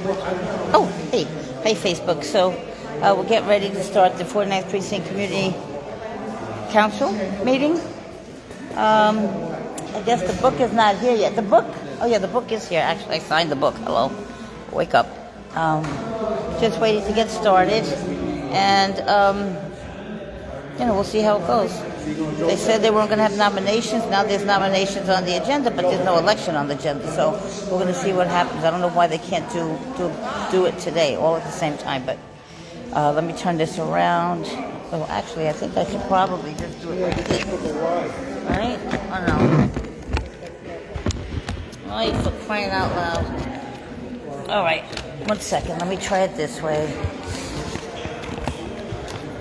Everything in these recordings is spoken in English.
Oh, hey, Facebook. So we're getting ready to start the 49th Precinct Community Council meeting. I guess the book is not here yet. The book? Oh yeah, the book is here. Actually, I signed the book. Hello, wake up. Just waiting to get started, and we'll see how it goes. They said they weren't going to have nominations. Now there's nominations on the agenda, but there's no election on the agenda. So we're going to see what happens. I don't know why they can't do it today, all at the same time. But let me turn this around. Oh, actually, I think I should probably just do it like this. Right? Oh no. Oh, for crying out loud. All right. 1 second. Let me try it this way.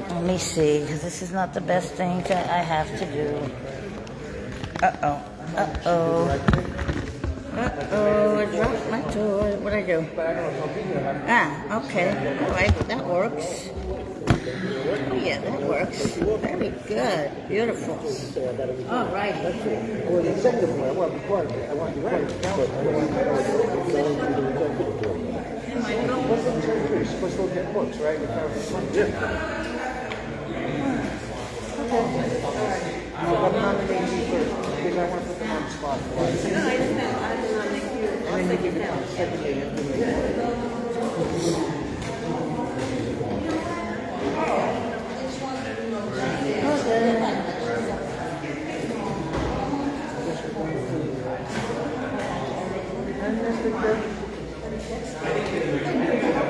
Let me see, because this is not the best thing that I have to do. Uh-oh, I dropped my toy. What'd I do? Okay. All right, that works. Oh, yeah, that works. Very good. Beautiful. All right. Well, the executive one, I want to be part of it. I want to be part of the council. I don't want to You're supposed to look at books, right? Yeah. Okay. So I'm nominating you first because I want to put them on the spot. No, I didn't know. I didn't nominate you. And then you give it on the second day of the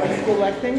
Are you collecting?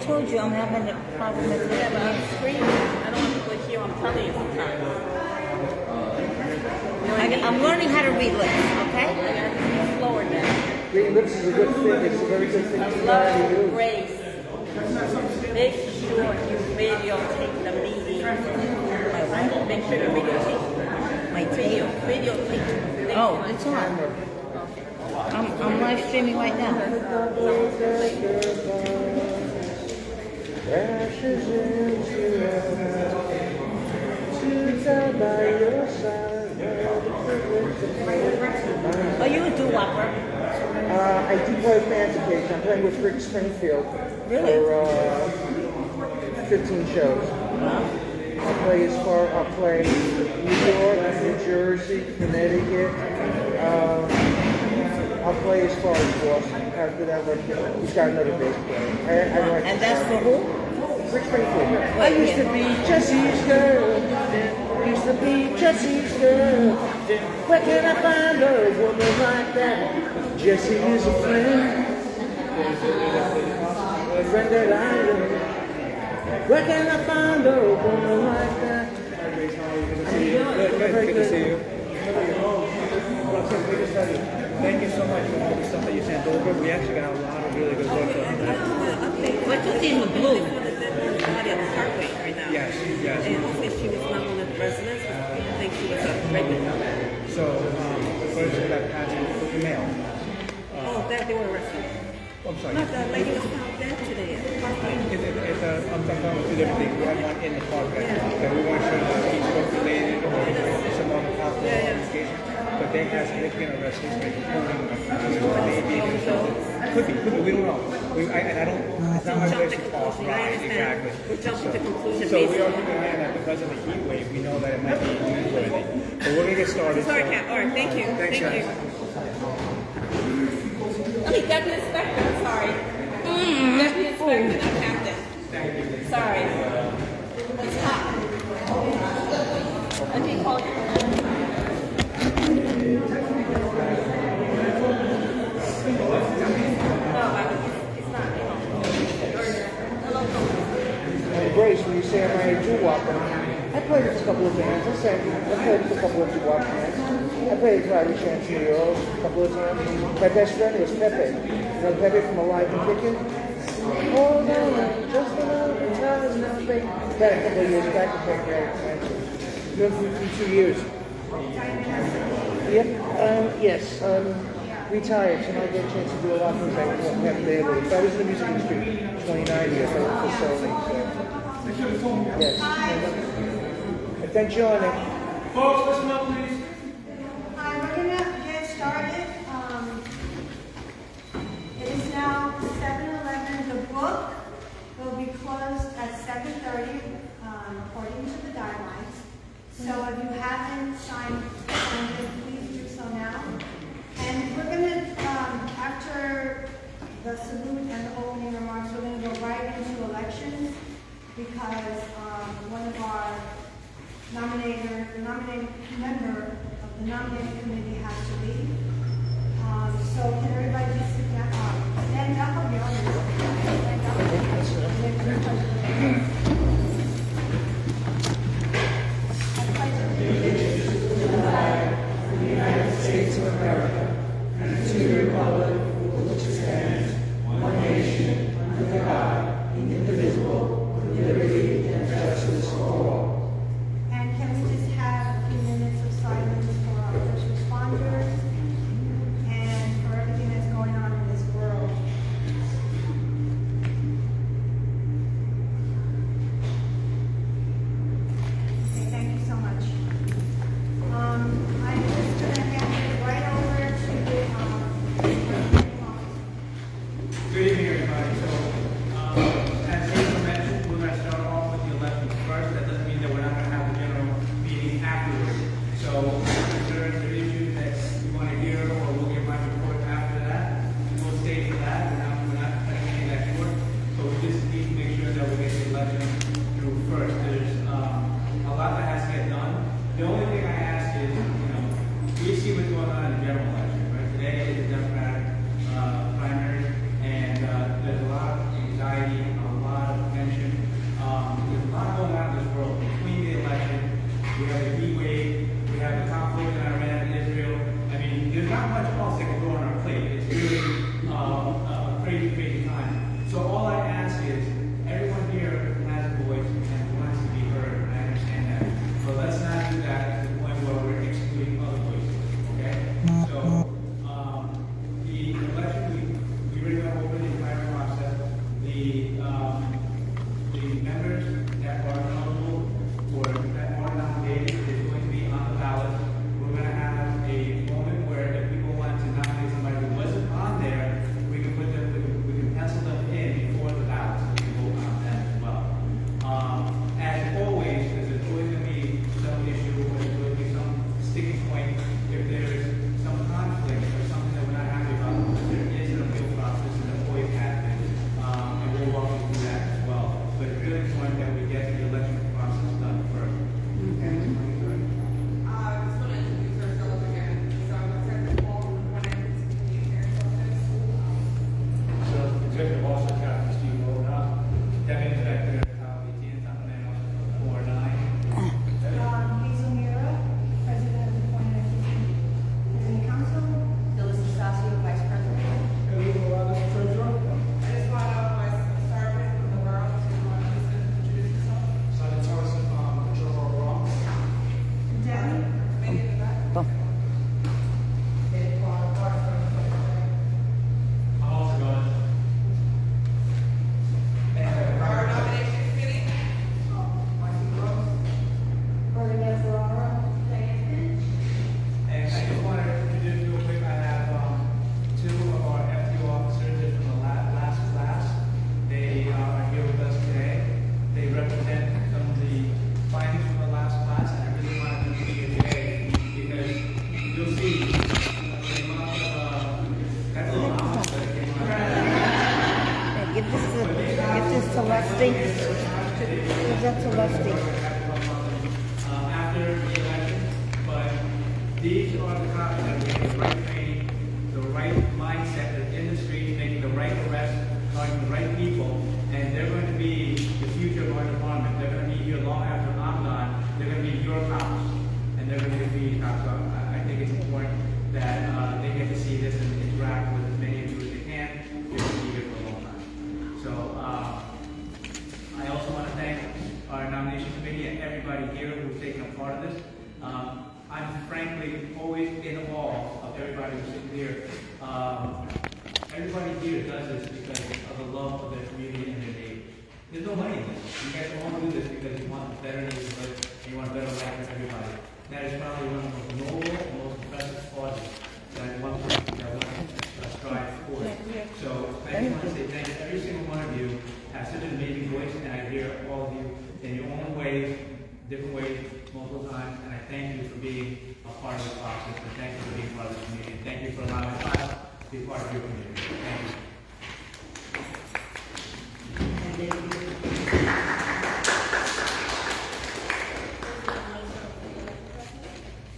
told you I'm having a problem with it. Yeah, but I'm screaming. I don't want people to hear. I'm telling you sometimes. I'm learning how to read lips, okay? I gotta be slower now. Reading lips is a good thing. It's a very good thing to learn to do. Grace. Make sure you videotape the meeting. Make sure you videotape. My tape. Videotape. Oh, it's on. I'm live streaming right now. Ashes into to die by your side. Are you a doo-wopper? I do play bands occasionally. I'm playing with Rick Springfield Really? for 15 shows. I'll play New York, New Jersey, Connecticut. I'll play as far as Boston. After that, he's got another bass player. I like And that's for who? Rick Springfield. I used to be Jesse's girl. Used to be Jesse's girl. Where can I find a woman like that? Jessie is a friend. A friend that I love. Where can I find a woman like that? Good to see you. Thank you so much for all the stuff that you sent over. We actually got a lot of really good work on that. What you see with blue? Somebody on the parkway right now. Yes, yes. And hopefully she was not one of the residents, but people think she was a regular. So, first we got passing with the mail. Oh, that they were arrested. I'm sorry. No, the lady was found dead today at the parkway. I'm talking about two different things. We had one in the park that we weren't sure if he's drug related or some other possible investigation. But they have significant arrest history, including maybe could be. We don't know. I don't. It's not my place to talk. Right, exactly. We're jumping to conclusions. So we are keeping an eye on that because of the heat wave. We know that it might be newsworthy. But we're gonna get started. Sorry, Cap. All right, thank you. Thanks, Thank guys. you. I mean, Deputy Inspector, I'm sorry. Deputy Inspector, not Captain. Sorry. It's hot. I didn't call you. Grace, when you say am I a doo-wopper, I played with a couple of bands. I played with a couple of doo-wop bands. I played with Irish Chance New York a couple of times. My best friend was Pepe. You know Pepe from Alive and Kicking? Oh no, just another time, nothing. That a couple of years back, I played with Known for 2 years. Yep, yes. Retired, so now I get a chance to do a lot of things I haven't been able to. I was in the music industry 29 years, I worked for Sony, so. Yes. And thank you, Nick. Folks, listen up, please. Hi, we're going to get started. It is now 7:11. The book will be closed at 7:30, according to the guidelines. So if you haven't signed it, please do so now. And we're going to, after the salute and the opening remarks, we're going to go right into elections because one of our the nominating member of the nominating committee has to leave. So can everybody just sit down? Stand up of your others. Stand up. United States of America and to the republic for which it stands, one nation, under God, indivisible, with liberty and justice for all. And can we just have a few minutes of silence for our first responders and for everything that's going on in this world? Okay, thank you so much. I'm just going to hand it right over to Good evening, everybody. So, as Hazel mentioned, we're going to start off with the elections first. That doesn't mean that we're not going to have the general meeting afterwards. So, if there are issues that you want to hear, or we'll get my report after that, we'll stay for that. We're not cutting any of that short. But we just need to make sure that we get the election through first. There's a lot that has to get done. The only thing I ask is, we see what's going on in the general election, right? Today is the Democratic primary, and Executive Officer Captain Steve Roda, Deputy Inspector Kyle Beatty, Sacramento 49. Hazel Mira, President of the Point Community Council. Phyllis Sasio, Vice President. Elena Morales, Treasurer. I just want my servant from the borough to introduce himself. Sergeant Harrison, Patrol Rock. Debbie. Maybe in the back. Boom. I'm also going. Our nomination committee. Bernadette Ferrara. Diane Finch. And I just wanted to introduce real quick, I have two of our FU officers from the last class. They are here with us today. They represent some of the findings from the last class, and I really wanted them to be here today because you'll see the amount of, that's a lot, but it came out. Hey, give this to Leslie. Give that to Leslie. After the election, but these are the cops that are getting the right training, the right mindset, they're in the street, making the right arrests, targeting the right people, and they're going to be the future of our department. They're going to be here long after I'm gone. They're going to be your cops, and they're going to be cops. So I think it's important that they get to see this and interact with as many of you as they can. They're going to be here for a long time. So I also want to thank our nomination committee and everybody here who's taken a part of this. I'm frankly always in awe of everybody who's sitting here. Everybody here does this because of the love of their community and their neighbors. There's no money in this. You guys all do this because you want a better neighborhood and you want a better life for everybody. That is probably one of the most noble and most impressive causes that one person that one strive for. So I just want to say thank you. Every single one of you has such an amazing voice, and I hear all of you in your own ways, different ways, multiple times, and I thank you for being a part of this process, and thank you for being part of this community, and thank you for allowing us to be part of your community. Thank you.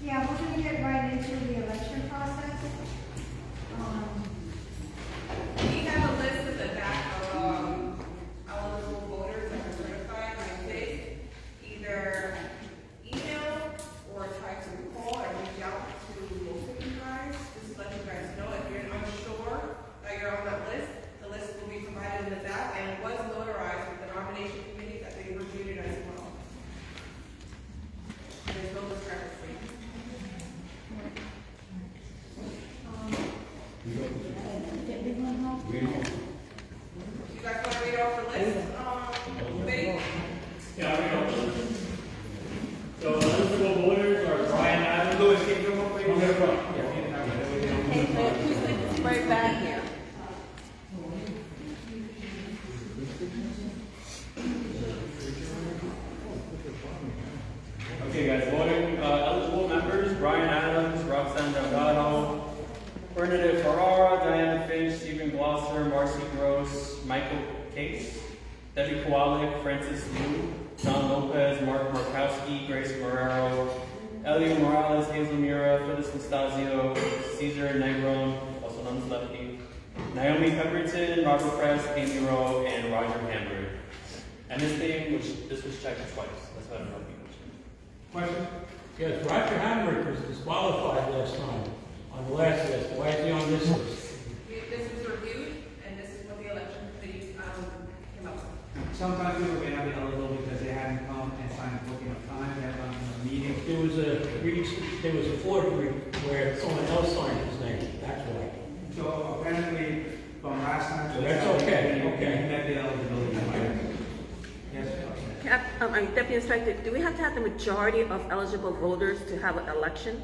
Yeah, we're gonna get right into the election process. We have a list of the back of eligible voters that are certified by the state. Either email or try to call or reach out to most of you guys. Just to let you guys know if you're unsure that you're on that list, the list will be provided in the back, and it was notarized with the nomination committee that they reviewed it as well. There's no discrepancy. You guys want to read off the list? Committee? Yeah, I know. So eligible voters are Brian Adams. Louis, can you come up, please? Right back here. Okay, guys, voting eligible members: Brian Adams, Roxanne Delgado, Bernadette Ferrara, Diana Finch, Stephen Glosser, Marcy Gross, Michael Case, Debbie Kowalik, Francis Liu, John Lopez, Mark Markowski, Grace Guerrero, Elio Morales, Hazel Mira, Phyllis Nastasio, Cesar Negron, also known as Lefty, Naomi Pemberton, Robert Press, Amy Rowe, and Roger Hamburg. And this was checked twice. That's why I don't know if you mentioned. Question? Yes, Roger Hamrick was disqualified last time on the last list. Why is he on this list? This was reviewed, and this is what the election committee came up with. Sometimes people may not be eligible because they hadn't come and signed the booking of time, they haven't come to the meeting. There was a forgery where someone else signed his name. That's why. So apparently, from last time to That's this time, okay, you okay. met the eligibility requirement. Yes, Deputy Inspector, do we have to have the majority of eligible voters to have an election?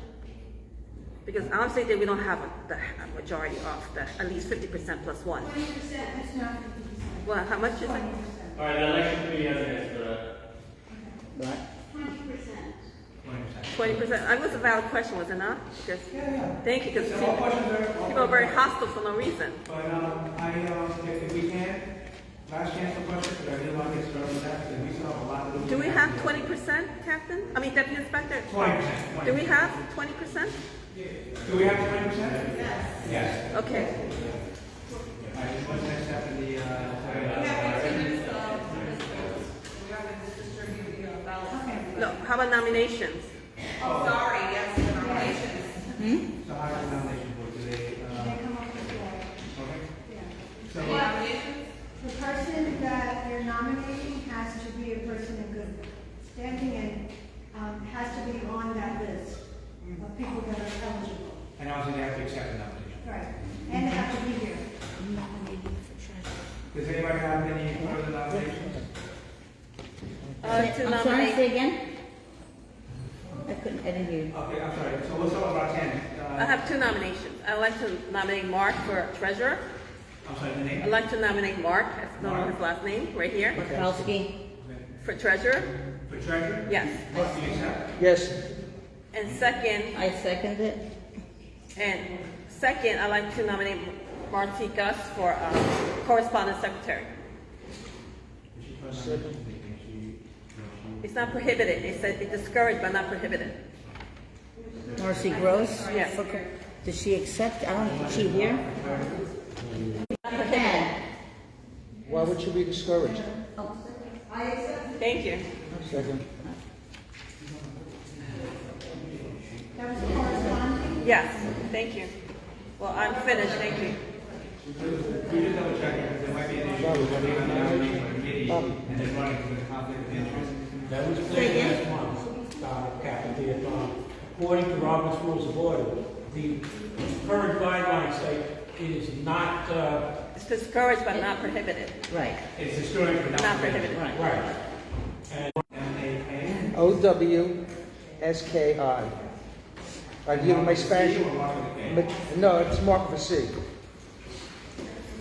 Because I'm saying that we don't have the majority of the, at least 50% plus one. 20%, that's not 50%. Well, how much is it? 20%. All right, the election committee has an answer for that. 20%. 20%. That was a valid question, was it not? Because, thank you, because All questions people are very hostile for no reason. But if we can, last chance for questions, but I really want to get started with that because we still have a lot to do. Do we have 20%, Captain? I mean, Deputy Inspector? 20%. Do we have 20%? Do we have 20%? Yes. Yes. Okay. I just want to accept the how about nominations? Oh, sorry, yes, the nominations. So how does the nomination board, do they, They come up with that. okay? Yeah. So, Nominations? The person that you're nominating has to be a person in good standing and has to be on that list of people that are eligible. and obviously they have to accept the nomination. Right. And they have to be here. Does anybody have any further nominations? To I'm sorry, nominate, say again? I didn't hear you. Okay, I'm sorry, so let's talk about 10. I have 2 nominations. I'd like to nominate Mark for treasurer. I'm sorry, the name? I'd like to nominate Mark, I don't know his last name, right here, Kowski? for treasurer. For treasurer? Yes. Mark, do you accept? Yes. And second, I second it. I'd like to nominate Marcy Gus for correspondence secretary. It's not prohibited. It said it's discouraged but not prohibited. Marcy Gross? Yes. Does she accept? I don't, is she here? Not prohibited. Why would you be discouraged? Thank you. Second. That was corresponding. Yes, thank you. Well, I'm finished. Thank you. We just double checking, because there might be an issue with being on the nomination committee, and then running for the conflict of interest. That was clear last month, Captain, that according to Robert's Rules of Order, the current guidelines say it is not, It's discouraged but not prohibited. Right. It's discouraged, but Not not prohibited. Right. right. M-A-K. OWSKI. I give you my Spanish. No, it's Mark for C.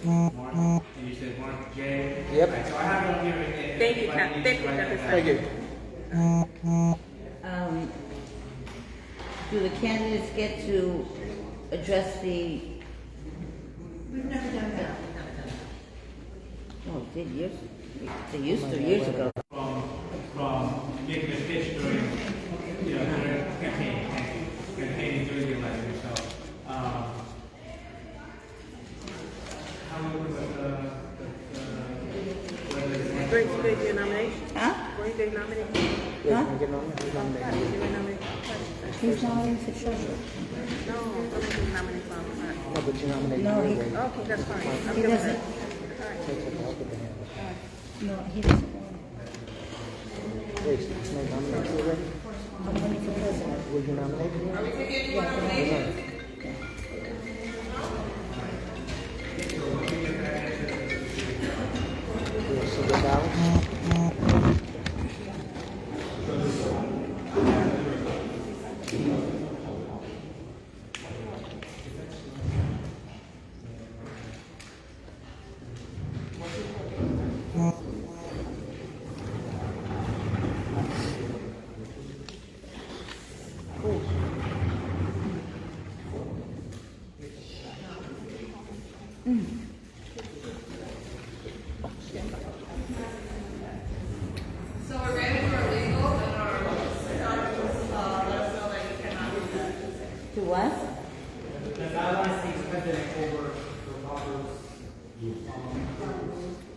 Mark, and you said Mark J. Yep. Right, so I have it on here. and- Thank you, if I Cap. need Thank to you, write that Captain. Thank down. you. Do the candidates get to address the, We've never done that. oh, they did years, they used to years ago. From making a pitch during, during campaigning during the election, so, how would Where did you do your nomination? Huh? Where did you nominate? Huh? Get on there, get on there. Did you nominate? Who's nominating for treasurer? No, somebody didn't nominate from. No, but you nominate No, me he- anyway. Okay, that's fine. I'm He good with doesn't. it. All right. Take it out of the hand. No, he doesn't want. Wait, it's not nominated already? I'm running for president. Will you nominate me? Are we taking any more nominations? We'll see the balance. So we're ready for legal and our sergeants, let us know that you cannot do that. To what? The guidelines takes precedent over Robert's.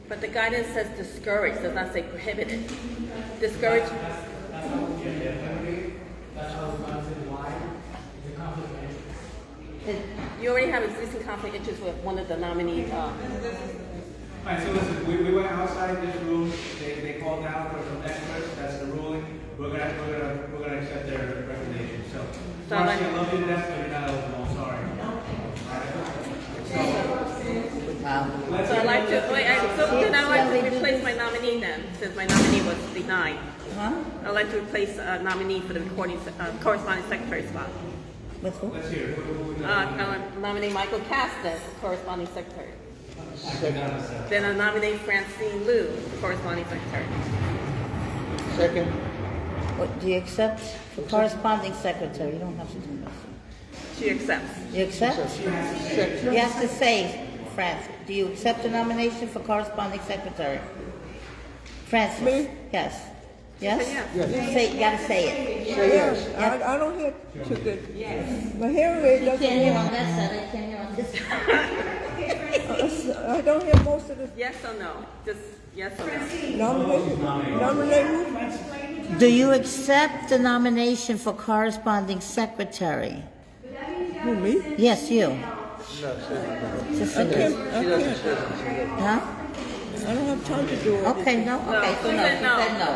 But the guidance says discouraged, does not say prohibited. Discouraged, That's how we get it. That's how we understand why it's a conflict of interest. you already have existing conflict of interest with one of the nominees. All right, so listen, we went outside this room, they called down for some experts, that's the ruling, we're gonna accept their recommendation, so. So Marcy, like- I love you to death, but you're not eligible, I'm sorry. Wow. So I'd like to, then I'd like to replace my nominee then, since my nominee was denied. Huh? I'd like to replace a nominee for the corresponding secretary spot. With who? Let's hear it. I nominate Michael Caston, corresponding secretary. Then I nominate Francine Liu, corresponding secretary. Second. What, do you accept for corresponding secretary? You don't have to do this. She accepts. You accept? Second. You have to say, Francis, do you accept the nomination for corresponding secretary? Francis? Me? Yes. Yes? said yes. Say, you gotta say it. Say yes. I don't hear too good. Yes. My hearing aid You doesn't can't hear work. on that side, I can't hear on this side. I don't hear most of the Yes or no? Just yes or no? nominate who? Do you accept the nomination for corresponding secretary? Who, me? Yes, you. No, Just I a can't, minute. I can't. Huh? I don't have time to do it. Okay, no, okay, so she no, said she no. said no.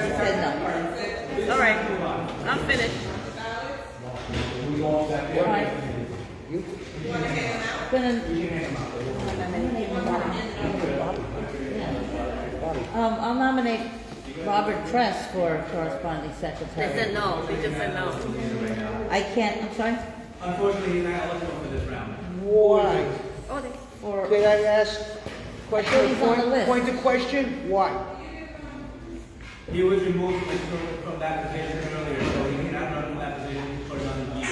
She said no. All right, I'm finished. I'll nominate Robert Press for corresponding They secretary. said no, they just said no. I can't, I'm sorry? Unfortunately, he's not eligible for this round. Why? Oh, they, For, Did I ask question? He's on the list. Point of question? Why? He was removed from that position earlier, so he cannot run from that position for another year.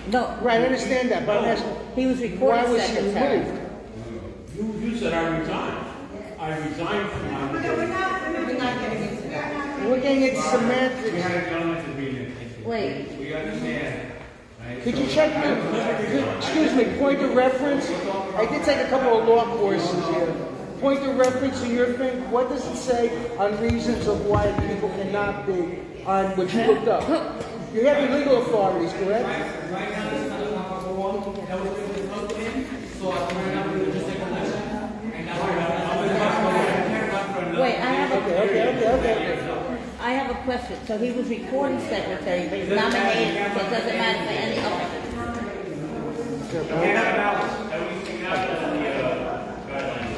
no, Right, I understand that, but I'm asking, he was why recording was he secretary. removed? You said I resigned. I resigned from my position. We're getting into We semantics. had a gentleman's agreement. Wait, We understand. Right? Could you check excuse me, point of reference? I did take a couple of law courses here. Point of reference in your thing, what does it say on reasons of why people cannot be on what you looked up? You have your legal authorities, correct? Right now, this is not number one. That was going to come in, so we're not going to just take a election. And now we're wait, I have a, Okay. I have a question. So he was recording secretary, but he's nominated, so it doesn't matter for any, okay. We can't have a balance. And we can have the guidelines.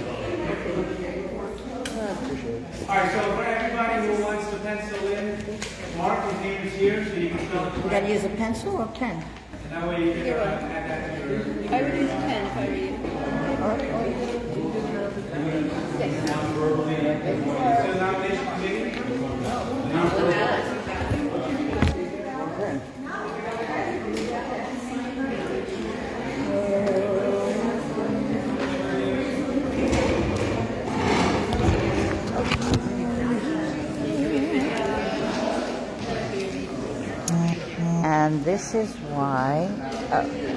All right, so for everybody who wants to pencil in, Mark, his name is here, so you can spell it You correctly. gotta use a pencil or pen? And that way you can add that to your... I would use a pen if I were you. So nomination committee? And this is why,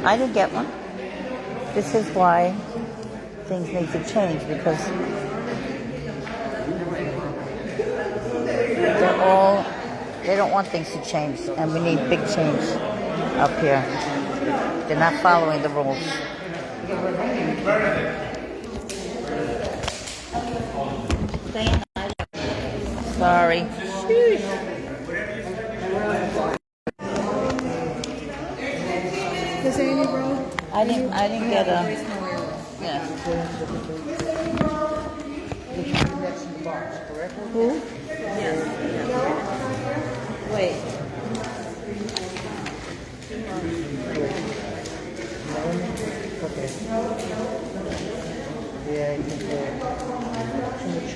I didn't get one. This is why things need to change, because they don't want things to change, and we need big change up here. They're not following the rules. Sorry. Does Amy roll? I didn't get a, yeah. That's in the box, correct? Who? Wait. Okay. Yeah, I think too much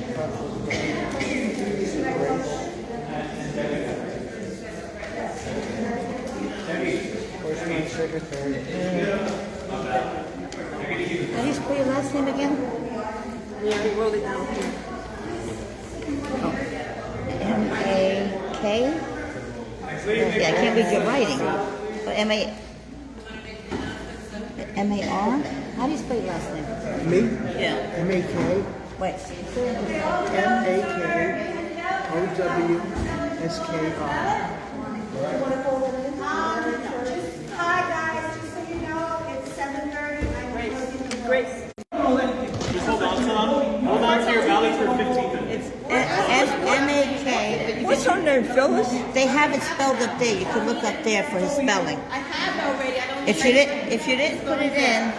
Corresponding secretary. How do you spell your last name again? yeah, we wrote it down here. M-A-K? Yeah, I can't read your writing. Oh, M-A-R? How do you spell your last name? Me? Yeah. M-A-K. Wait. M-A-K-O-W-S-K-I. Hi guys, just so you know, it's 7:30. Grace. Just hold on to your ballot for 15 minutes. M-A-K. What's her name, Phyllis? They have it spelled up there. You can look up there for his spelling. I have already, I don't. If you didn't put it in,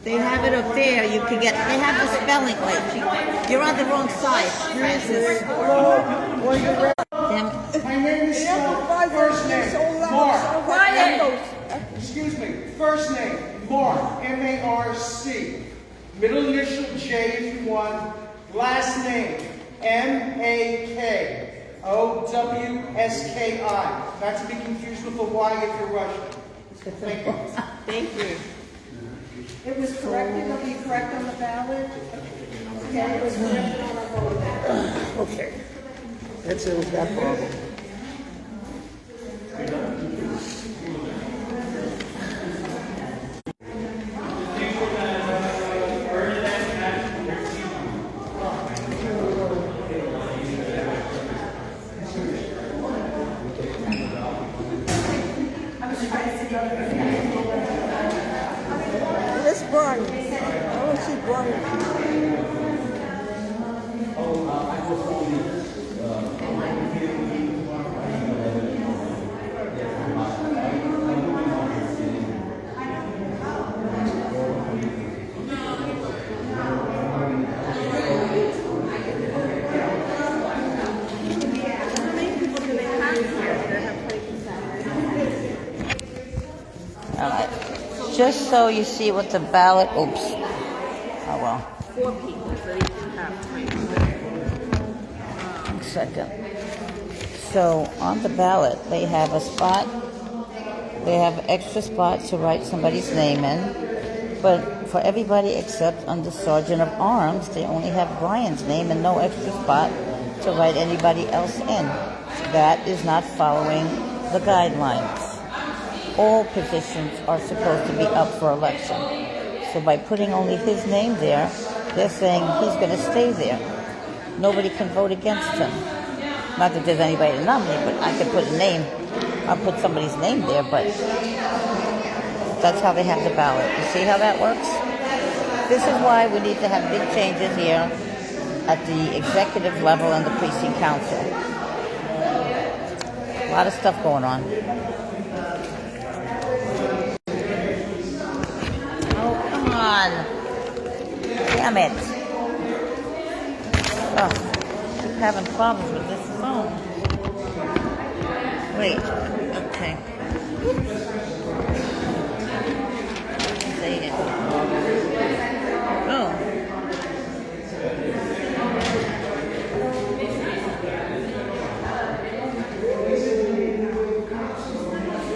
they have it up there. You can get. They have the spelling. Wait, you're on the wrong side, Francis. Damn. My name is first name, Mark. Excuse me, first name, Mark, M-A-R-C. Middle initial J if you want. Last name, M-A-K-O-W-S-K-I. Not to be confused with the Y if you're Russian. Thank you. Thank you. It was corrected, it'll be correct on the ballot. Okay, it was corrected on the vote. Okay. That's it with that problem. just so you see what the ballot, oops. Oh well. 4 people, so they can have time. 1 second. So on the ballot, they have a spot, they have an extra spot to write somebody's name in, but for everybody except under Sergeant of Arms, they only have Brian's name and no extra spot to write anybody else in. That is not following the guidelines. All positions are supposed to be up for election. So by putting only his name there, they're saying he's going to stay there. Nobody can vote against him. Not that there's anybody to nominate, but I could put a name. I'll put somebody's name there, but that's how they have the ballot. You see how that works? This is why we need to have big changes here at the executive level and the precinct council. A lot of stuff going on. Oh, come on. Damn it. Oh, keep having problems with this phone. Wait. Okay. Say it. Oh.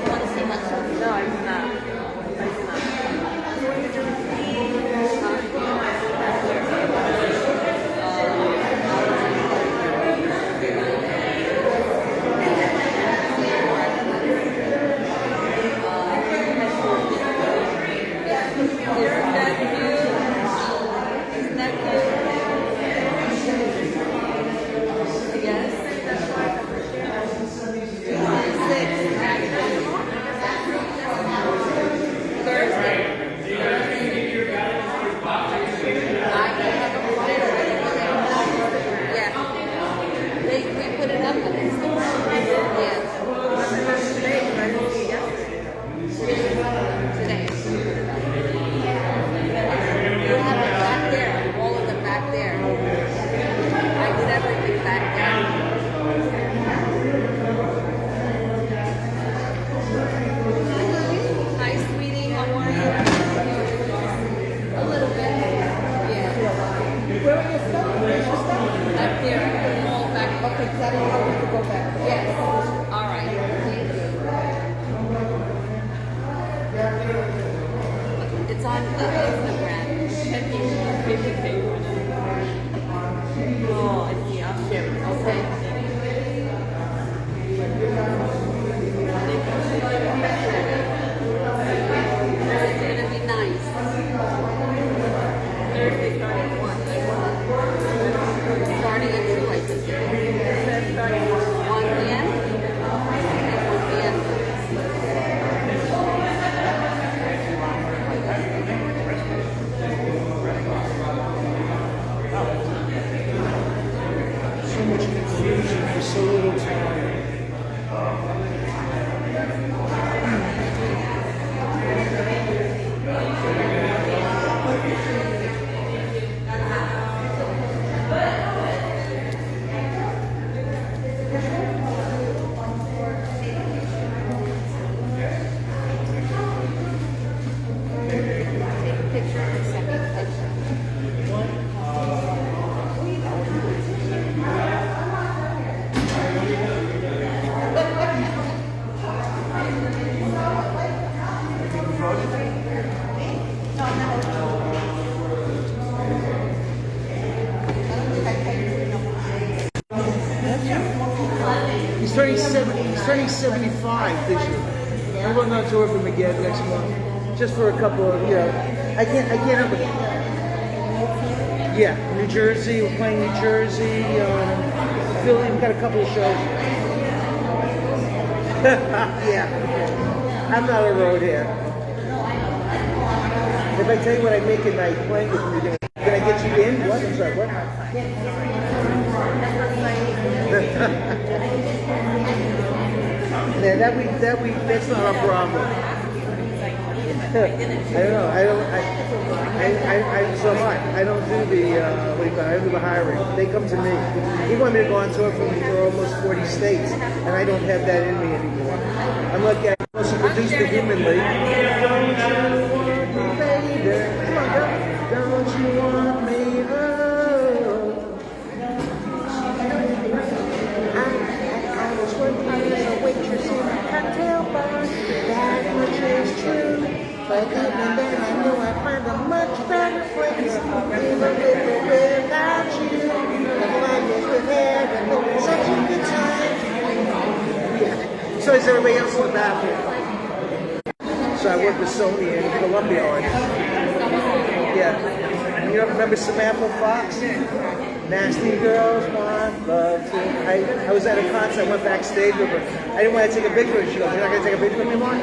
Want to see my son? No, I do not. It's on Instagram. Oh, I see. I'll share it. Okay. It's gonna be nice. Thursday starting at 1. Starting at 2, I think. Starting at 1 p.m. 1 p.m. So much confusion for so little time. He's turning 75 this year. I'm going on tour with him again next month, just for a couple of, I can't help it. Yeah, New Jersey, we're playing New Jersey, Philly, we've got a couple of shows. Yeah, I'm not a roadhead. If I tell you what I make at night playing with you, can I get you in? What? I'm sorry, what? Yeah, that's not a problem. I don't know. So am I. I don't do the, I don't do the hiring. They come to me. He wanted me to go on tour for almost 40 states, and I don't have that in me anymore. I'm lucky I also produced the Human League. want me oh. I was one time a waitress in a cocktail bar. That much is true. But even then I knew I'd find a much better place. Even without you. The fun was with heaven. It was such a good time. Yeah. So is everybody else in the bathroom. So I work with Sony and Columbia on it. Yeah. You don't remember Samantha Fox? Nasty Girls Want Love Too. I was at a concert, I went backstage with her. I didn't want to take a picture with her. She goes, you're not going to take a picture with me anymore?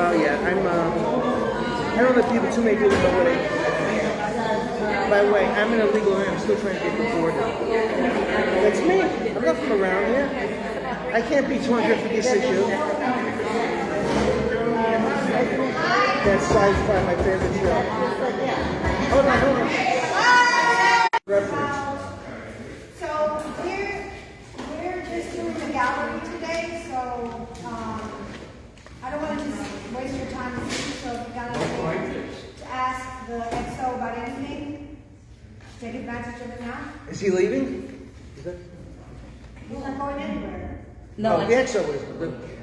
Oh yeah, I don't know if people, too many people know what I am. By the way, I'm in a legal area, I'm still trying to get deported. That's me. I'm not from around here. I can't be 256 years. That's Size 5, my favorite show. Hold on. Reference. So we're just doing the gallery today, so I don't want to just waste your time. So if you got anything to ask the XO about anything, take advantage of it now. Is he leaving? Is that? He's not going anywhere. No, the EXO is.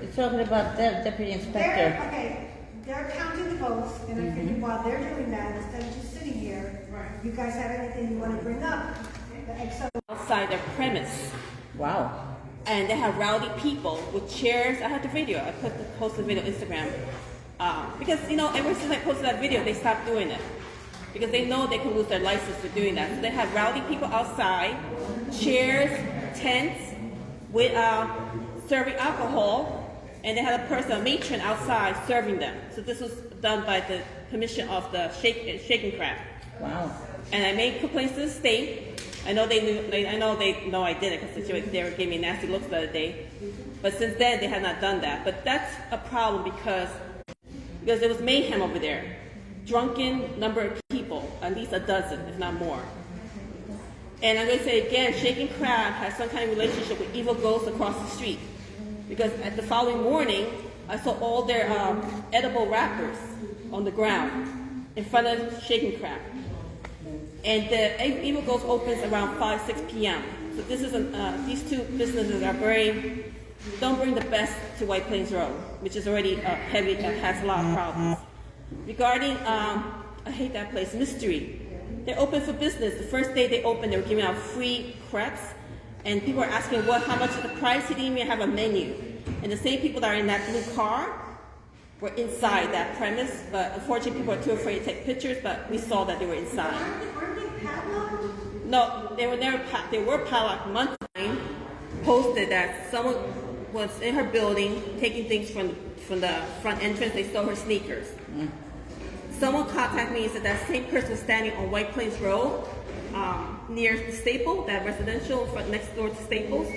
it's talking about the deputy inspector. They're counting the votes, and I figured while they're doing that, instead of just sitting here, you guys have anything you want to bring up, the XO. Outside their premise. Wow. And they have rowdy people with chairs. I had the video. I posted the video on Instagram. Because, ever since I posted that video, they stopped doing it. Because they know they can lose their license for doing that. So they have rowdy people outside, chairs, tents, with serving alcohol. And they had a matron outside serving them. So this was done by the permission of the Shaking Crab. Wow. And I made complaints to the state. I know they know I did it because they were giving me nasty looks the other day. But since then, they have not done that. But that's a problem because there was mayhem over there. Drunken number of people, at least a dozen, if not more. And I'm going to say again, Shaking Crab has some kind of relationship with evil ghosts across the street. Because at the following morning, I saw all their edible wrappers on the ground in front of Shaking Crab. And the Evil Ghost opens around 5, 6 p.m. So this is these two businesses are don't bring the best to White Plains Road, which is already heavy, has a lot of problems. Regarding, I hate that place, Mystery. They're open for business. The first day they opened, they were giving out free crepes. And people are asking, how much is the price? He didn't even have a menu. And the same people that are in that blue car were inside that premise. But unfortunately, people are too afraid to take pictures, but we saw that they were inside. Aren't they padlocked? No, they were padlocked. Month 9 posted that someone was in her building taking things from the front entrance. They stole her sneakers. Someone contacted me and said that same person was standing on White Plains Road, near the Staples, that residential front next door to Staples.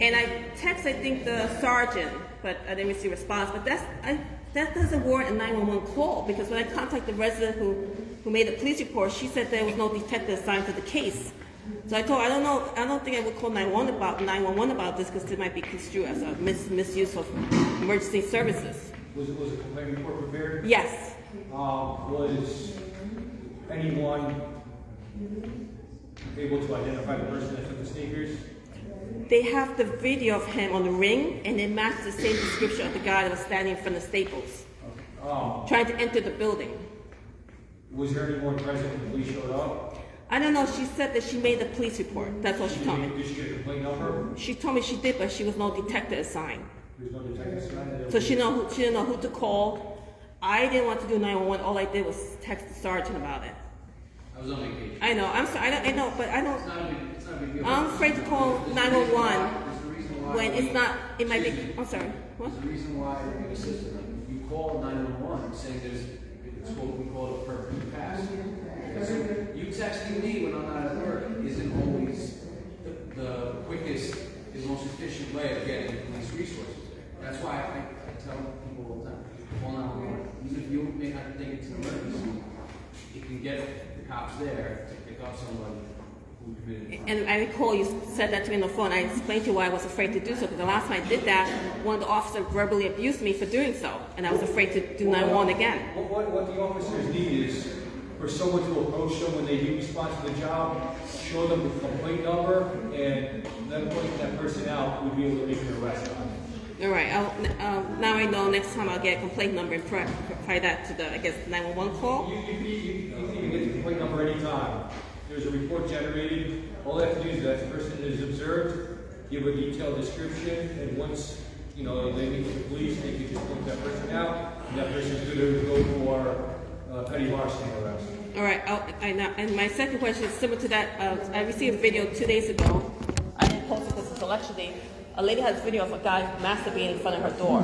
And I texted, I think, the sergeant, but I didn't receive a response. But that doesn't warrant a 911 call, because when I contacted the resident who made the police report, she said there was no detective assigned to the case. So I told her, I don't think I would call 911 about this, because it might be construed as a misuse of emergency services. Was a complaint report prepared? Yes. Was anyone able to identify the person that took the sneakers? They have the video of him on the ring, and it matches the same description of the guy that was standing in front of Staples, trying to enter the building. Was there anyone present when the police showed up? I don't know. She said that she made the police report. That's what she told me. Did she get a complaint number? She told me she did, but she was no detective assigned. There was no detective assigned? So she didn't know who to call. I didn't want to do 911. All I did was text the sergeant about it. I was on vacation. I know. I'm sorry. I know, but I don't. It's not a big deal. I'm afraid to call 911 when it's not. It might be. I'm sorry. What? There's a reason why in the system you call 911 saying it's what we call a perfect pass. Because you texting me when I'm not at work isn't always the quickest, is the most efficient way of getting police resources. That's why I tell people all the time, call 911. Even if you may not think it's an emergency, you can get the cops there to pick up someone who committed a crime. And I recall you said that to me on the phone. I explained to you why I was afraid to do so, because the last time I did that, one of the officers verbally abused me for doing so, and I was afraid to do 911 again. What the officers need is for someone to approach them when they do respond to the job, show them the complaint number, and then point that person out, we'd be able to make an arrest on it. All right. Now I know next time I'll get a complaint number and provide that to the, I guess, 911 call. You can even get the complaint number anytime. There's a report generated. All they have to do is that the person is observed, give a detailed description, and once they meet with the police, they can just point that person out, and that person's going to go for petty larceny arrest. All right. And my second question is similar to that. I received a video 2 days ago. I didn't post it because it's election day. A lady has a video of a guy masturbating in front of her door.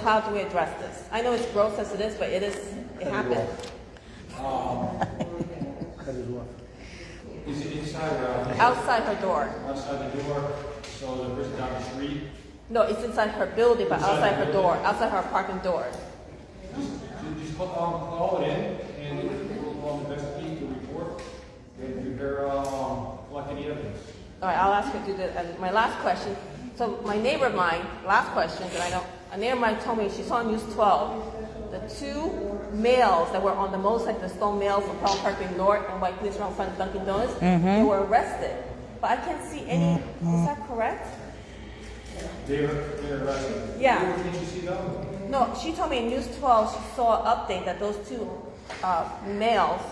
How do we address this? I know it's gross as it is, but it happened. Is it inside or outside? Outside her door. Outside the door, so the person down the street? No, it's inside her building, but outside her door, outside her apartment door. Just call it in, and we'll investigate the report and prepare, collect any evidence. All right, I'll ask her to do that. And my last question. So my neighbor of mine, last question, a neighbor of mine told me she saw News 12. The two males that were on the motorcycle, the stone males from Palm Parkway North and White Police around front of Dunkin' Donuts, they were arrested. But I can't see any. Is that correct? They're arrested? Yeah. Where did you see them? No, she told me in News 12 she saw an update that those two males,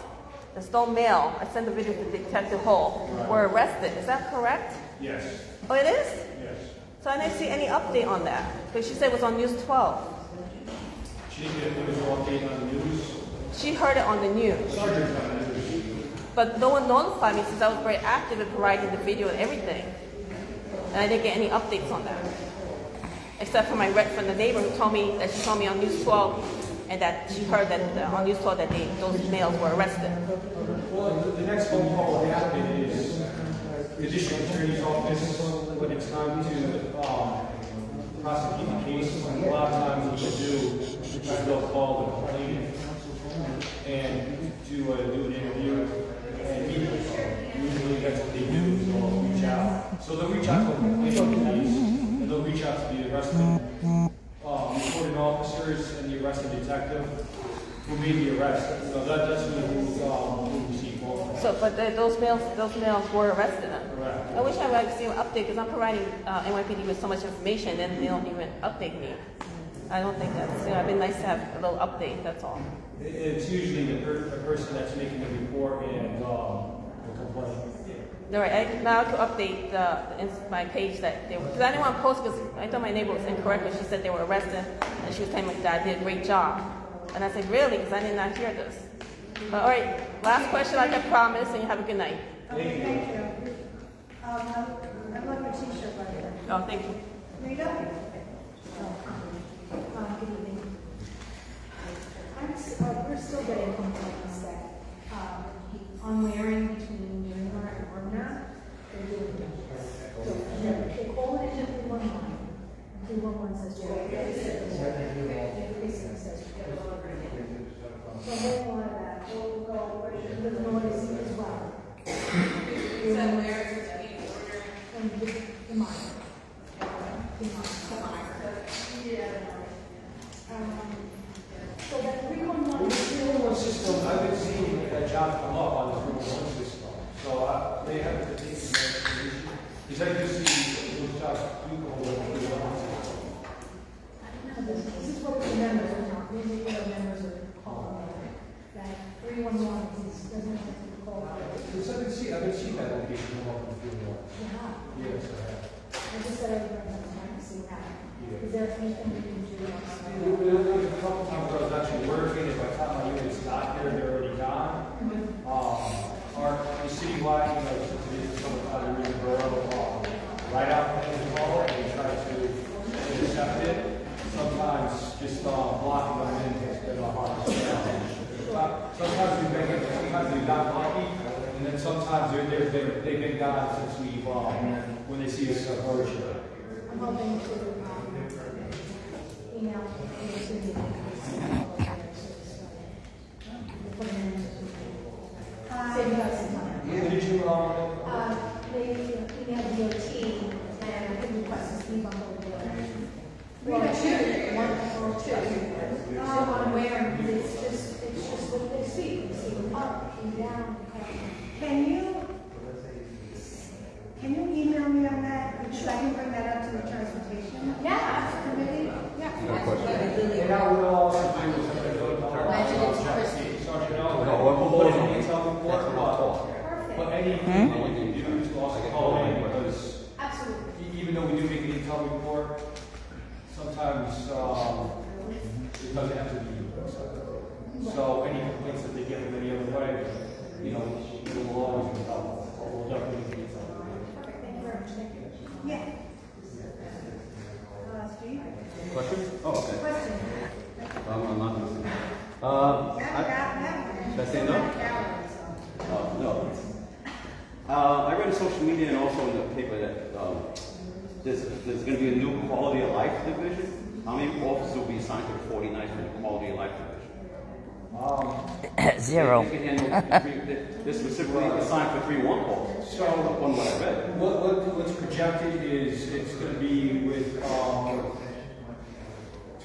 the stone male, I sent the video to Detective Hull, were arrested. Is that correct? Yes. Oh, it is? Yes. So I didn't see any update on that. Because she said it was on News 12. She didn't get a visual update on the news? She heard it on the news. Sergeant's on the news. But no one notified me since I was very active in providing the video and everything. And I didn't get any updates on that. Except from from the neighbor who told me that she saw me on News 12 and that she heard that on News 12 that those males were arrested. Well, the next phone call will happen is the district attorney's office when it's time to prosecute the case. A lot of times what they'll do is they'll call the complainant and to do an interview and meet with them. Usually that's what they do, is they'll reach out. So they'll reach out to the police and they'll reach out to the arresting reporting officers and the arresting detective who made the arrest. So that's who receive calls. So, but those males were arrested then? Correct. I wish I would see an update because I'm providing NYPD with so much information and they don't even update me. I don't think that's, it'd be nice to have a little update, that's all. It's usually the person that's making the report and the complaint. All right, now to update my page that they were, because I didn't want to post because I thought my neighbor was incorrect when she said they were arrested and she was telling me that I did a great job. And I said, really? Because I did not hear this. But, all right, last question like I promised, and you have a good night. Okay, thank you. I love your t-shirt right there. Oh, thank you. Rita? Good evening. We're still getting complaints that on wearing between January and Ordinary, they're doing this. They call it a 311. 311 says Precinct says so a whole lot of that. We'll go with the noise as well. So where is it being ordered? And the minor. So that 311 is System, I've been seeing that job come up on the 311 system. So they haven't been taking that information. Is that just those jobs do go over the 311 system? This is what the members are not, these are what our members are calling that 311 doesn't have to call for it. Because I've been seeing that location come up on the 311. Yeah. Yes, I have. I just said I was trying to see that. Is there anything we can do? There was a couple times where I was actually working, and by the time my units got there, they're already gone. The citywide, someone tried to read the borough, right out the call, and they try to intercept it. Sometimes just blocking them in has been a hard to sell. Sometimes we've gotten lucky, and then sometimes they've been gone since we've, when they see us virtually. I'm hoping to email save us some time. Did you, They emailed DOT and I could request a speed bump over there. Well, two. One or two. I'm aware, it's just what they see. Can you email me on that? Because I can bring that up to the transportation. Yeah. Committee? Yeah. And I would also agree with something that goes on. But anything that we can do to also call in, because even though we do make an intel report, sometimes it doesn't have to be. So any complaints that they get from any other way, we'll always be helpful. We'll definitely be helpful. Perfect. Thank you very much. Thank you. Yeah. Steve? Question? Oh, okay. Question. I'm not going to say. Should I say no? No. I read in social media and also in the paper that there's going to be a new quality of life division. How many officers will be assigned to the 49th for the quality of life division? Zero. They're specifically assigned for 3-1 calls. So, on what I read. What's projected is it's going to be with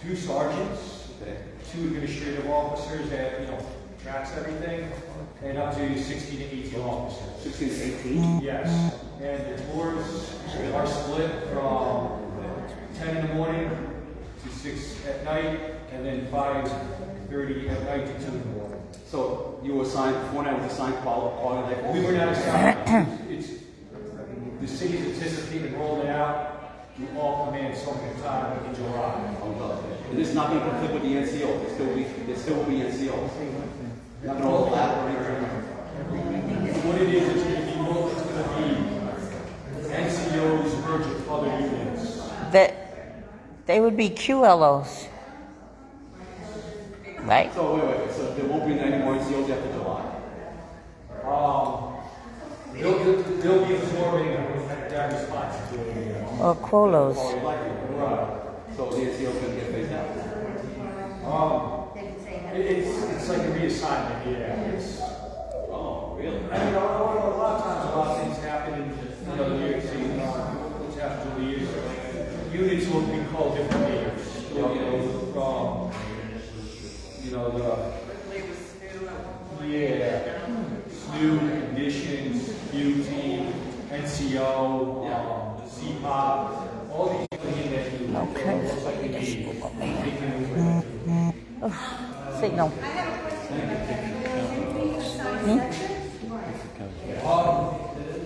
2 sergeants, 2 administrative officers that tracks everything, and up to 16 to 18 officers. 16 to 18? Yes. And the tours are split from 10 in the morning to 6 at night, and then 5:30 at night to 2 in the morning. So you were assigned, before that was assigned quality life? We were not assigned. The city's anticipating rolling it out through all commands sometime in July. And this is not going to conflict with the NCO. There still will be NCO. Not going to overlap or anything. What it is, it's going to be NCOs merged with other units. That they would be QLOs, right? So wait. So there won't be any more NCOs after July. They'll be absorbing that responsibility. Or QOLOs. Right. So the NCO is going to get phased out. It's like a reassignment, yeah. Oh, really? I mean, a lot of times, a lot of things happen in New York City. What's happened over the years? Units will be called different names. SNU, conditions, beauty, NCO, CPOP, all these things that you most likely need. Signal.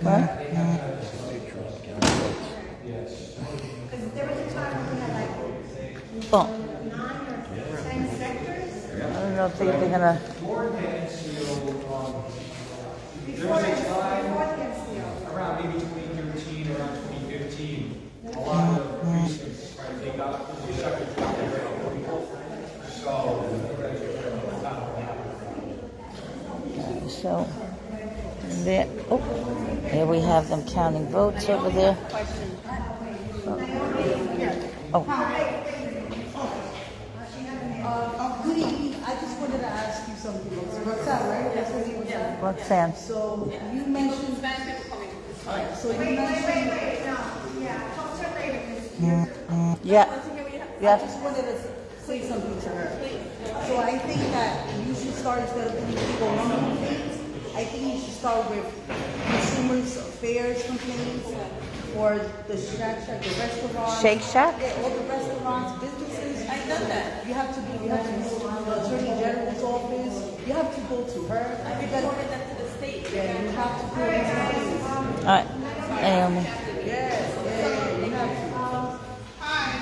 What? There was a time when we had Oh. 9 or 10 sectors. I don't know if they're gonna. There was a time around maybe 2013, around 2015, a lot of precincts, right, they got the separate people. So, there. Oh, there we have them counting votes over there. Oh. Good evening. I just wanted to ask you something. Roxanne, right? That's what you were saying. Roxanne. So you mentioned. Alright. So you mentioned. Yeah. I just wanted to say something to her. So I think that you should start, instead of putting people on complaints, I think you should start with consumers affairs complaints, or the Shack, the restaurants. Shake Shack? Yeah, all the restaurants, businesses. I've done that. You have to go to the Attorney General's office. You have to go to her. I reported that to the state. Yeah, you have to go to the state. All right. Naomi. Yes, you have to. Hi.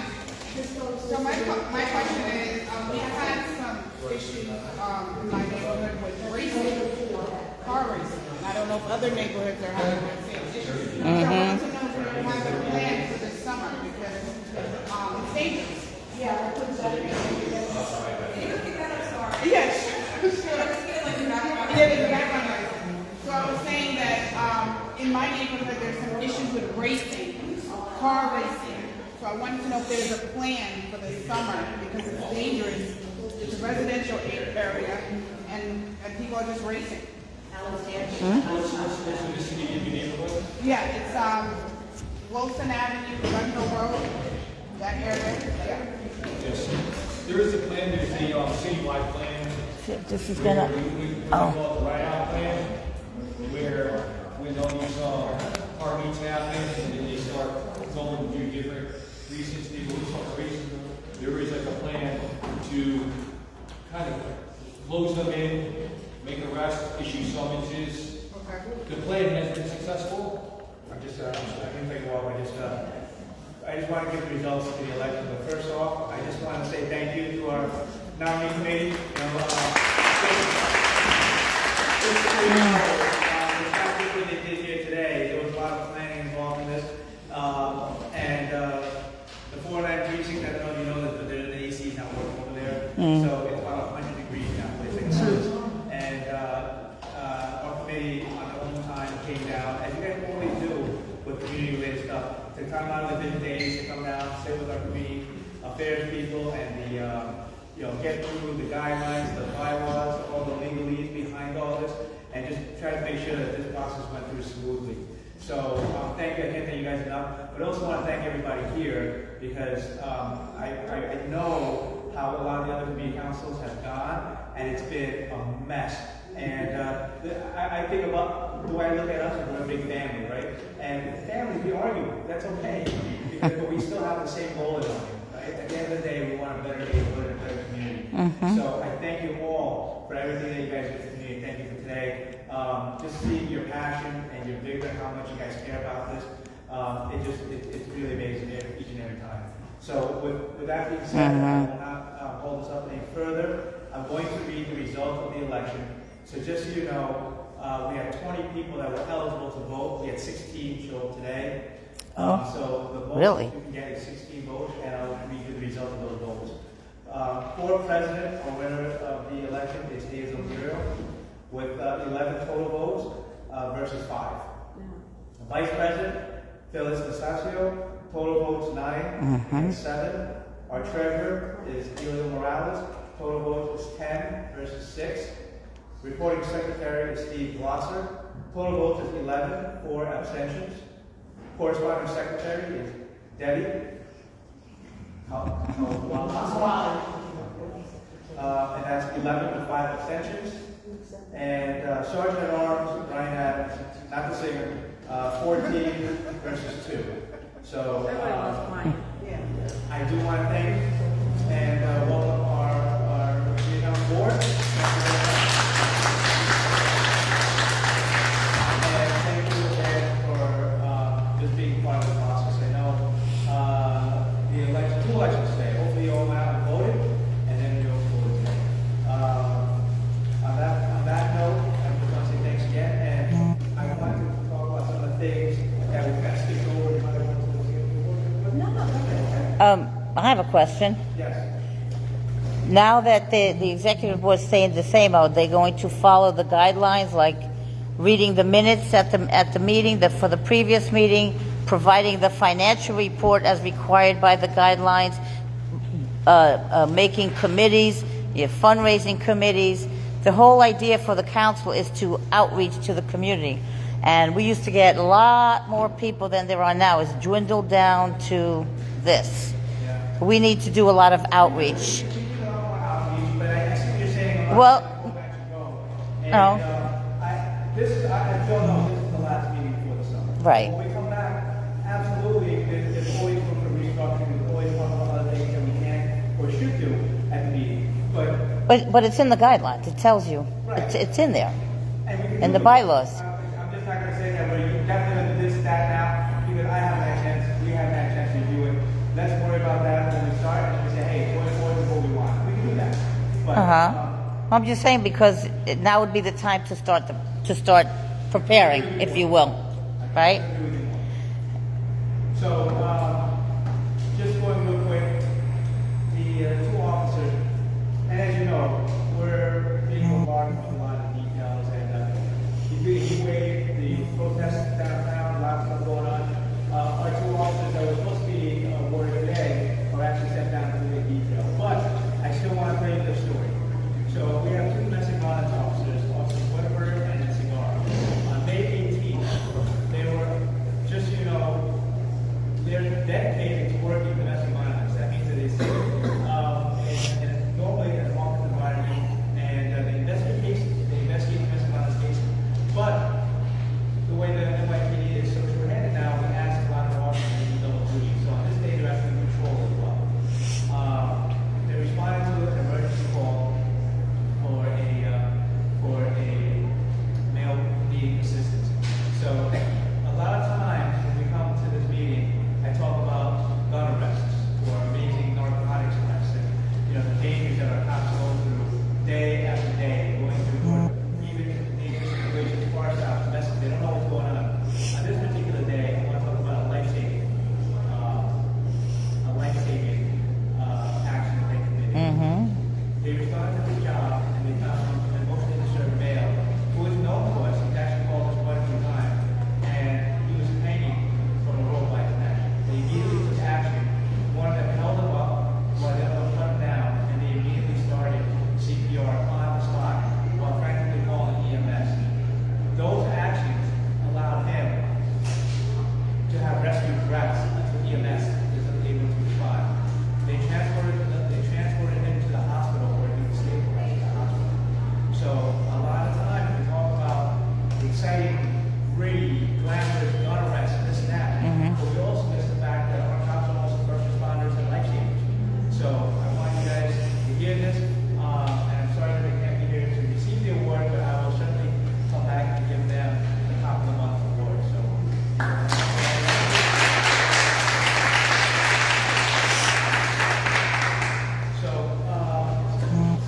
So my question is, we had some issues in my neighborhood with racing, car racing. I don't know if other neighborhoods are having the same issues. So I wanted to know if we have a plan for this summer because it's dangerous. Yeah. Yes. So I was saying that in my neighborhood there's some issues with racing, car racing. So I wanted to know if there's a plan for the summer because it's dangerous. It's a residential area and people are just racing. Yeah, it's Wilson Avenue, Glenville Road, that area. Yeah. Yes. There is a plan, there's a citywide plan This is gonna. Oh. The write-out plan, where when all these car meets happen, and then they start going through different precincts, there is like a plan to kind of close them in, make arrests, issue summonses. The plan has been successful. I can take a walk. I just want to give the results of the election. But first off, I just want to say thank you to our nominee committee. What they did here today, there was a lot of planning involved in this. And the 409 precinct, I don't know if you know that, but the AC is not working over there. So it's about 100 degrees now. And our committee on their own time came down, as you guys always do with community-related stuff, to come out of the busy days, to come down, sit with our community affairs people, and get through the guidelines, the bylaws, all the legalese behind all this, and just try to make sure that this process went through smoothly. So thank you. I can't thank you guys enough, but I also want to thank everybody here because I know how a lot of the other community councils have gone, and it's been a mess. And I think about the way I look at us, we're a big family, right? And families, we argue. That's okay, but we still have the same goal in mind, right? At the end of the day, we want a better neighborhood, a better community. So I thank you all for everything that you guys did for me. Thank you for today. Just seeing your passion and your vigor, how much you guys care about this, it's really amazing each and every time. So with that being said, I will not hold this up any further. I'm going to read the result of the election. So just so you know, we had 20 people that were eligible to vote. We had 16 show up today. So the votes you can get is 16 votes, and I'll read you the result of those votes. For president or winner of the election is Hazel Muriel with 11 total votes versus 5. Vice president, Phyllis Nastasio, total votes 9 and 7. Our treasurer is Elio Morales, total votes is 10 versus 6. Reporting secretary is Steve Glosser, total votes is 11, 4 abstentions. Corresponding secretary is Debbie. And that's 11 with 5 abstentions. And Sergeant at Arms, Brian Adams, not the singer, 14 versus 2. So I do want to thank and welcome our community board. And thank you again for just being part of the process. I know the election, 2 elections today. Hopefully you all out and voted, and then we go forward today. On that note, I just want to say thanks again, and I want to talk about some of the things that we got skipped over. I have a question. Yes. Now that the executive board is saying the same, are they going to follow the guidelines, like reading the minutes at the meeting, for the previous meeting, providing the financial report as required by the guidelines, making committees, your fundraising committees? The whole idea for the council is to outreach to the community. And we used to get a lot more people than there are now. It's dwindled down to this. We need to do a lot of outreach. Well, no. I don't know, this is the last meeting before the summer. Right. When we come back, absolutely, there's always room for restructuring, there's always talk about other things that we can or should do at the meeting. But it's in the guidelines. It tells you. Right. It's in there. In the bylaws. I'm just not going to say that we're definitely going to do this, that now, because I haven't had a chance, we haven't had a chance to do it. Let's worry about that when we start and we say, hey, what is what we want? We can do that. But, I'm just saying because now would be the time to start preparing, if you will, right? So, just going real quick, the 2 officers, and as you know, we're being bombarded with a lot of details, and he waived the protests downtown, a lot of stuff going on. Our 2 officers that were supposed to be awarded today are actually sent down to the detail. But I still want to tell you the story. So we have 2 missing violence officers, Officer Whitaker and Cigar. On May 18th, they were, just so you know, they exciting, gritty, glamorous gun arrests and this and that. But we also miss the fact that our cops are also first responders and life savers. So I want you guys to hear this, and I'm sorry that they can't be here to receive the award, but I will certainly come back and give them the Cop of the Month award. So.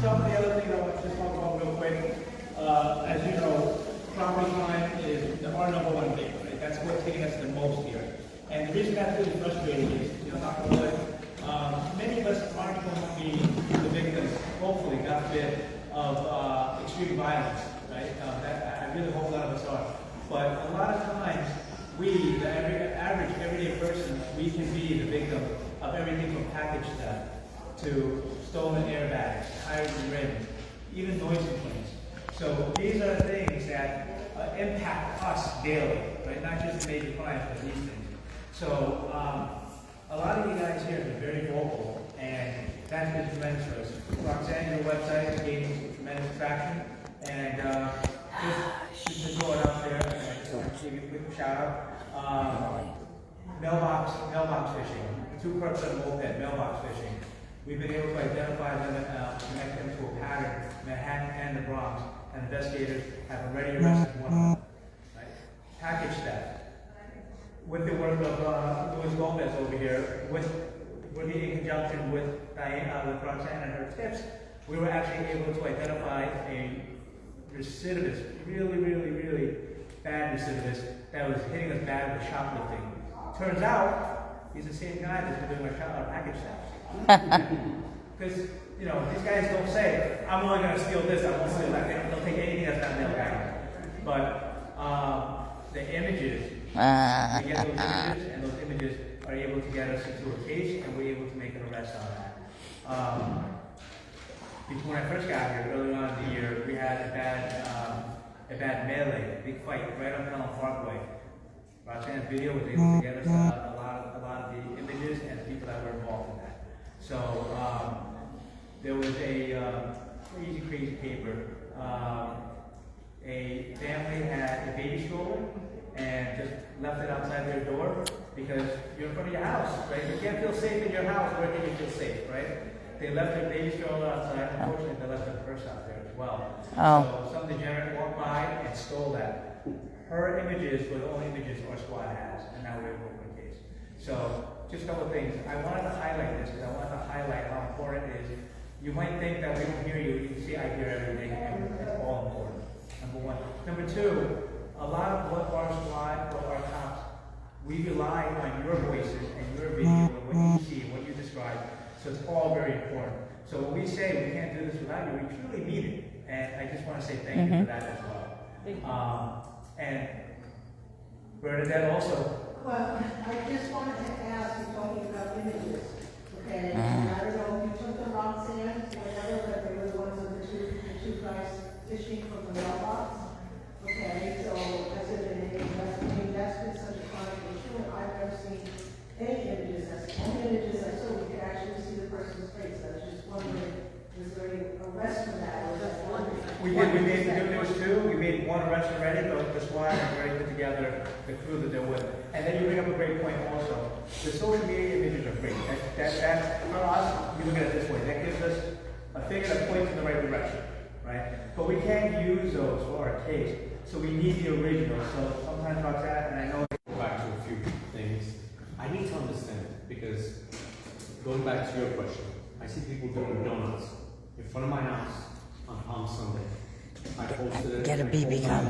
Some of the other things I want to just talk about real quick. As you know, property crime is our number one thing, right? That's what's hitting us the most here. And the reason that's really frustrating is, knock on wood, many of us aren't going to be the victims, hopefully, God forbid, of extreme violence, right? I really hope none of us are. But a lot of times, we, the average everyday person, we can be the victim of everything from package theft to stolen airbags, tires and rims, even noise complaints. So these are things that impact us daily, right? Not just major crimes, but these things. So a lot of you guys here have been very vocal, and that's been tremendous for us. Roxanne, your website is gaining some tremendous traction, and just to throw it out there, I just want to give you a quick shout out. Mailbox fishing. 2 crooks on a moped, mailbox fishing. We've been able to identify them and connect them to a pattern, Manhattan and the Bronx, and investigators have already arrested one of them. Right? Package theft. With the work of Luis Gomez over here, working in conjunction with Diana, with Roxanne and her tips, we were actually able to identify a recidivist, really bad recidivist that was hitting us bad with shoplifting. Turns out, he's the same guy that's been doing our package theft. Because, these guys don't say, I'm only going to steal this, I won't steal that. They'll take anything that's not nailed down. But the images, we get those images, and those images are able to get us into a case, and we're able to make an arrest on that. Before I first got here, early on in the year, we had a bad melee, a big fight right on Pelham Parkway. Roxanne's video was able to get us a lot of the images and the people that were involved in that. So there was a crazy caper. A family had a baby stroller and just left it outside their door because you're in front of your house, right? You can't feel safe in your house. Where can you feel safe, right? They left their baby stroller outside. Unfortunately, they left their purse out there as well. So some degenerate walked by and stole that. Her images were the only images our squad has, and now we're able to open a case. So just a couple of things. I wanted to highlight this because I wanted to highlight how important it is. You might think that we don't hear you. You can see I hear everything, and it's all important. Number one. Number two, a lot of what our squad, what our cops, we rely on your voices and your video and what you see and what you describe. So it's all very important. So when we say we can't do this without you, we truly mean it. And I just want to say thank you for that as well. And Bernadette also. Well, I just wanted to ask, you're talking about images, okay? And I don't know if you took the Roxanne, whatever, but they were the ones of the two guys fishing from the mailbox. Okay, so has it been any investigation? That's been such a chronic issue, and I've never seen any images. Any images I saw, we could actually see the person's face. I was just wondering, is there any arrest for that, or is that one? We made the good news too. We made one arrest already, but the squad has already put together the crew that they're with. And then you bring up a great point also. The social media images are great. That for us, we look at it this way. That gives us a figure that points in the right direction, right? But we can't use those for our case. So we need the original. So sometimes about that, and I know. Go back to a few things. I need to understand because going back to your question, I see people doing donuts in front of my house on Palm Sunday. I posted it. Get a BB gun.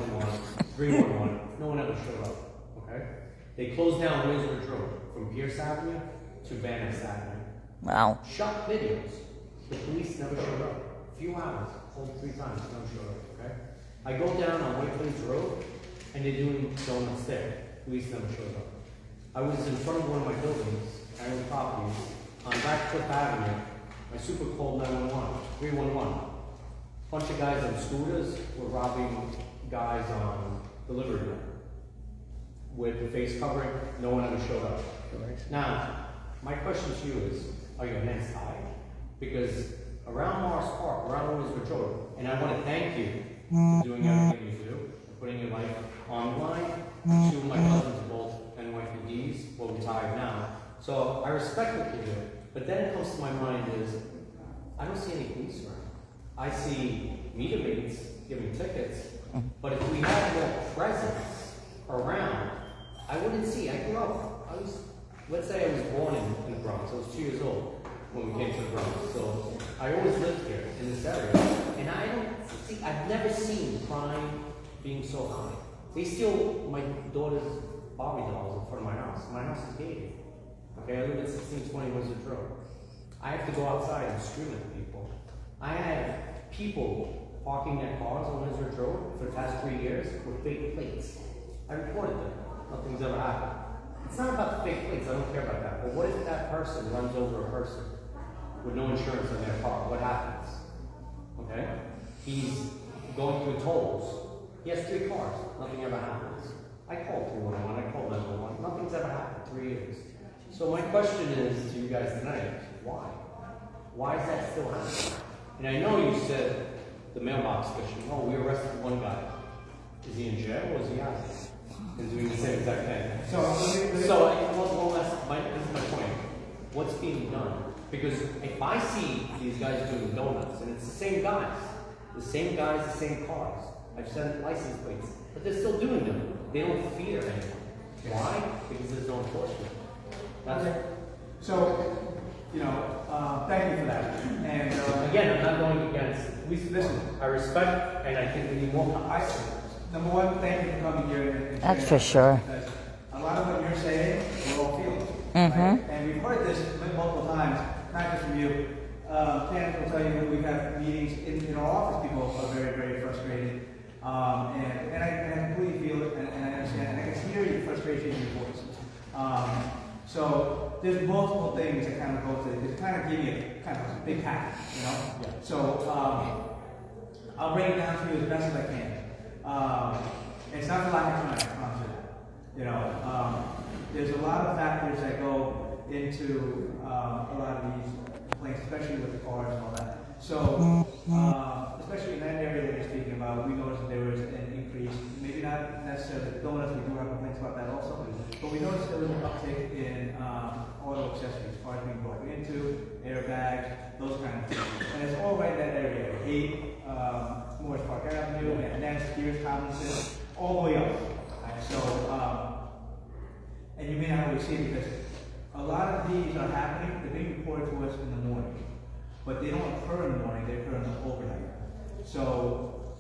311. No one ever showed up. Okay. They closed down Windsor Road from Pierce Avenue to Van Ness Avenue. Wow. Shot videos. The police never showed up. A few hours, called 3 times, never showed up. Okay. I go down on White Plains Road, and they're doing donuts there. Police never showed up. I was in front of one of my buildings, I own properties, on Radcliffe Avenue. My super called 911, 311. Bunch of guys on scooters were robbing guys on delivery men with the face covering. No one ever showed up. Now, my question to you is, are your hands tied? Because around Morris Park, around Williamsburg Road, and I want to thank you for doing everything you do, putting your life respect what they do. But then it comes to my mind is, I don't see any police around. I see meter maids giving tickets, but if we had more presence around, I wouldn't see. I grew up, let's say I was born in the Bronx. I was 2 years old when we came to the Bronx. So I always lived here in this area. And I don't see, I've never seen crime being so high. They steal my daughter's Barbie dolls in front of my house. My house is gated. Okay, I live at 1620 Wizard Road. I have to go outside and scream at people. I have people parking their cars on Wizard Road for the past 3 years with fake plates. I reported them. Nothing's ever happened. It's not about the fake plates. I don't care about that. But what if that person runs over a person with no insurance on their car? What happens? Okay? He's going through tolls. He has 3 cars. Nothing ever happens. I called 311. I called 911. Nothing's ever happened. 3 years. So my question is to you guys tonight, why? Why is that still happening? And I know you said the mailbox fishing. Oh, we arrested one guy. Is he in jail or is he out? And doing the same exact thing. This is my point. What's being done? Because if I see these guys doing donuts, and it's the same guys, the same cars. I've sent license plates, but they're still doing them. They don't fear anyone. Why? Because there's no enforcement. That's it. So, thank you for that. And again, I'm not going against. Listen, I respect, and I think we need more. Number one, thank you for coming here. And That's for sure. A lot of what you're saying, we're all feeling. Mm-hmm. Right? And we've heard this multiple times, not just from you. Candace will tell you that we've had meetings in our office. People are very, very frustrated. And I completely feel it, and I understand, and I can hear your frustration in your voice. So there's multiple things that kind of go to it. Kind of give you a kind of a big package, Yeah. So I'll break it down for you as best as I can. It's not the lack of trying, I promise you that. There's a lot of factors that go into a lot of these complaints, especially with the cars and all that. So, especially in that area that you're speaking about, we noticed that there was an increase, maybe not necessarily donuts, we do have complaints about that also, but we noticed there was an uptick in auto accessories, cars being broken into, airbags, those kind of things. And it's all right in that area. 8 Morris Park Avenue, and then Spears Tomlinson, all the way up. Right? So, and you may not always see it because a lot of these are happening, they're being reported to us in the morning. But they don't occur in the morning, they occur in the overnight. So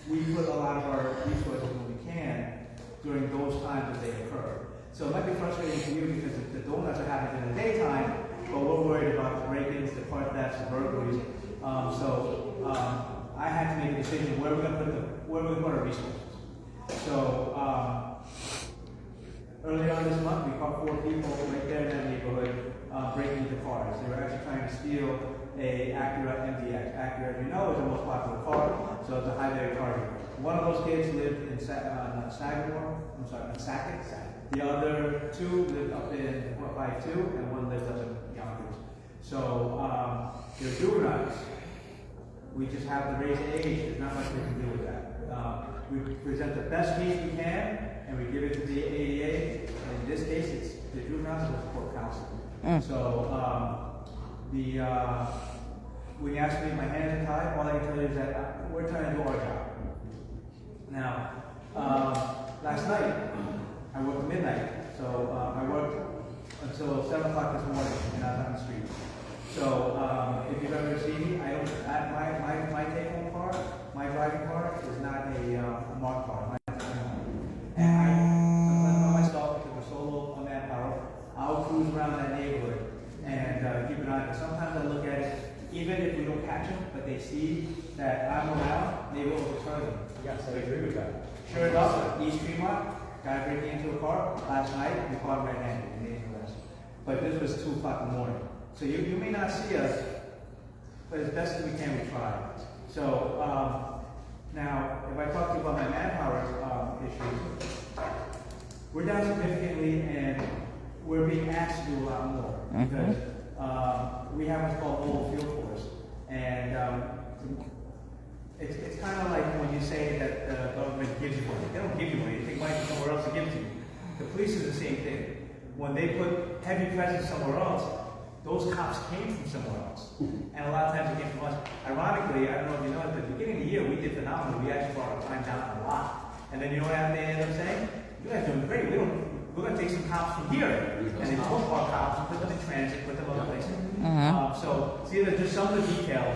we put a lot of our resources when we can during those times that they occur. So it might be frustrating for you because the donuts are happening in the daytime, but we're worried about the break-ins, the car thefts, the burglaries. I had to make a decision where we're going to put our resources. So early on this month, we caught 4 people right there in that neighborhood breaking into cars. They were actually trying to steal a Acura MDX. Acura, as you know, is the most popular car, so it's a high-value car. One of those kids lived in Sackett. The other 2 lived up in 452, and one lived up in Yonkers. So they're juveniles. We just have to raise the age. There's not much we can do with that. We present the best case we can, and we give it to the ADA. And in this case, it's the juveniles with court counsel. So when you ask me if my hands are tied, all I can tell you is that we're trying to do our job. Now, last night, I worked midnight. So I worked until 7 o'clock this morning, and I was on the street. So if you've ever seen me, my take-home car, my driving car is not a marked car. And I'm by myself because we're solo manpower. I'll cruise around that neighborhood and keep an eye on it. Sometimes I look at it, even if we don't catch them, but they see that I'm around, maybe we'll return them. Yes, I agree with that. Sure enough, East Tremont, guy breaking into a car last night, we caught him red-handed and made him arrest. But this was 2 o'clock in the morning. So you may not see us, but as best as we can, we try. So now, if I talk to you about my manpower issues, we're down significantly, and we're being asked to do a lot more because we have what's called mobile field force, and it's kind of like when you say that the government gives you money. They don't give you money; they take money from somewhere else to give to you. The police is the same thing. when they put heavy presence somewhere else, those cops came from somewhere else. And a lot of times they came from us. Ironically, I don't know if you know it, but at the beginning of the year, we did phenomenal. We actually brought our time down a lot. And then you know what they ended up saying? You guys are doing great. We're going to take some cops from here. And they took our cops and put them in transit, put them other places. So, see, there's just some of the details.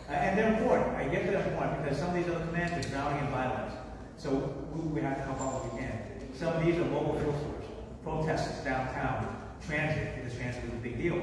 And they're important. I get they're important because some of these other commands are drowning in violence. So we have to help out what we can. Some of these are mobile field stores, protests downtown, transit, because transit is a big deal.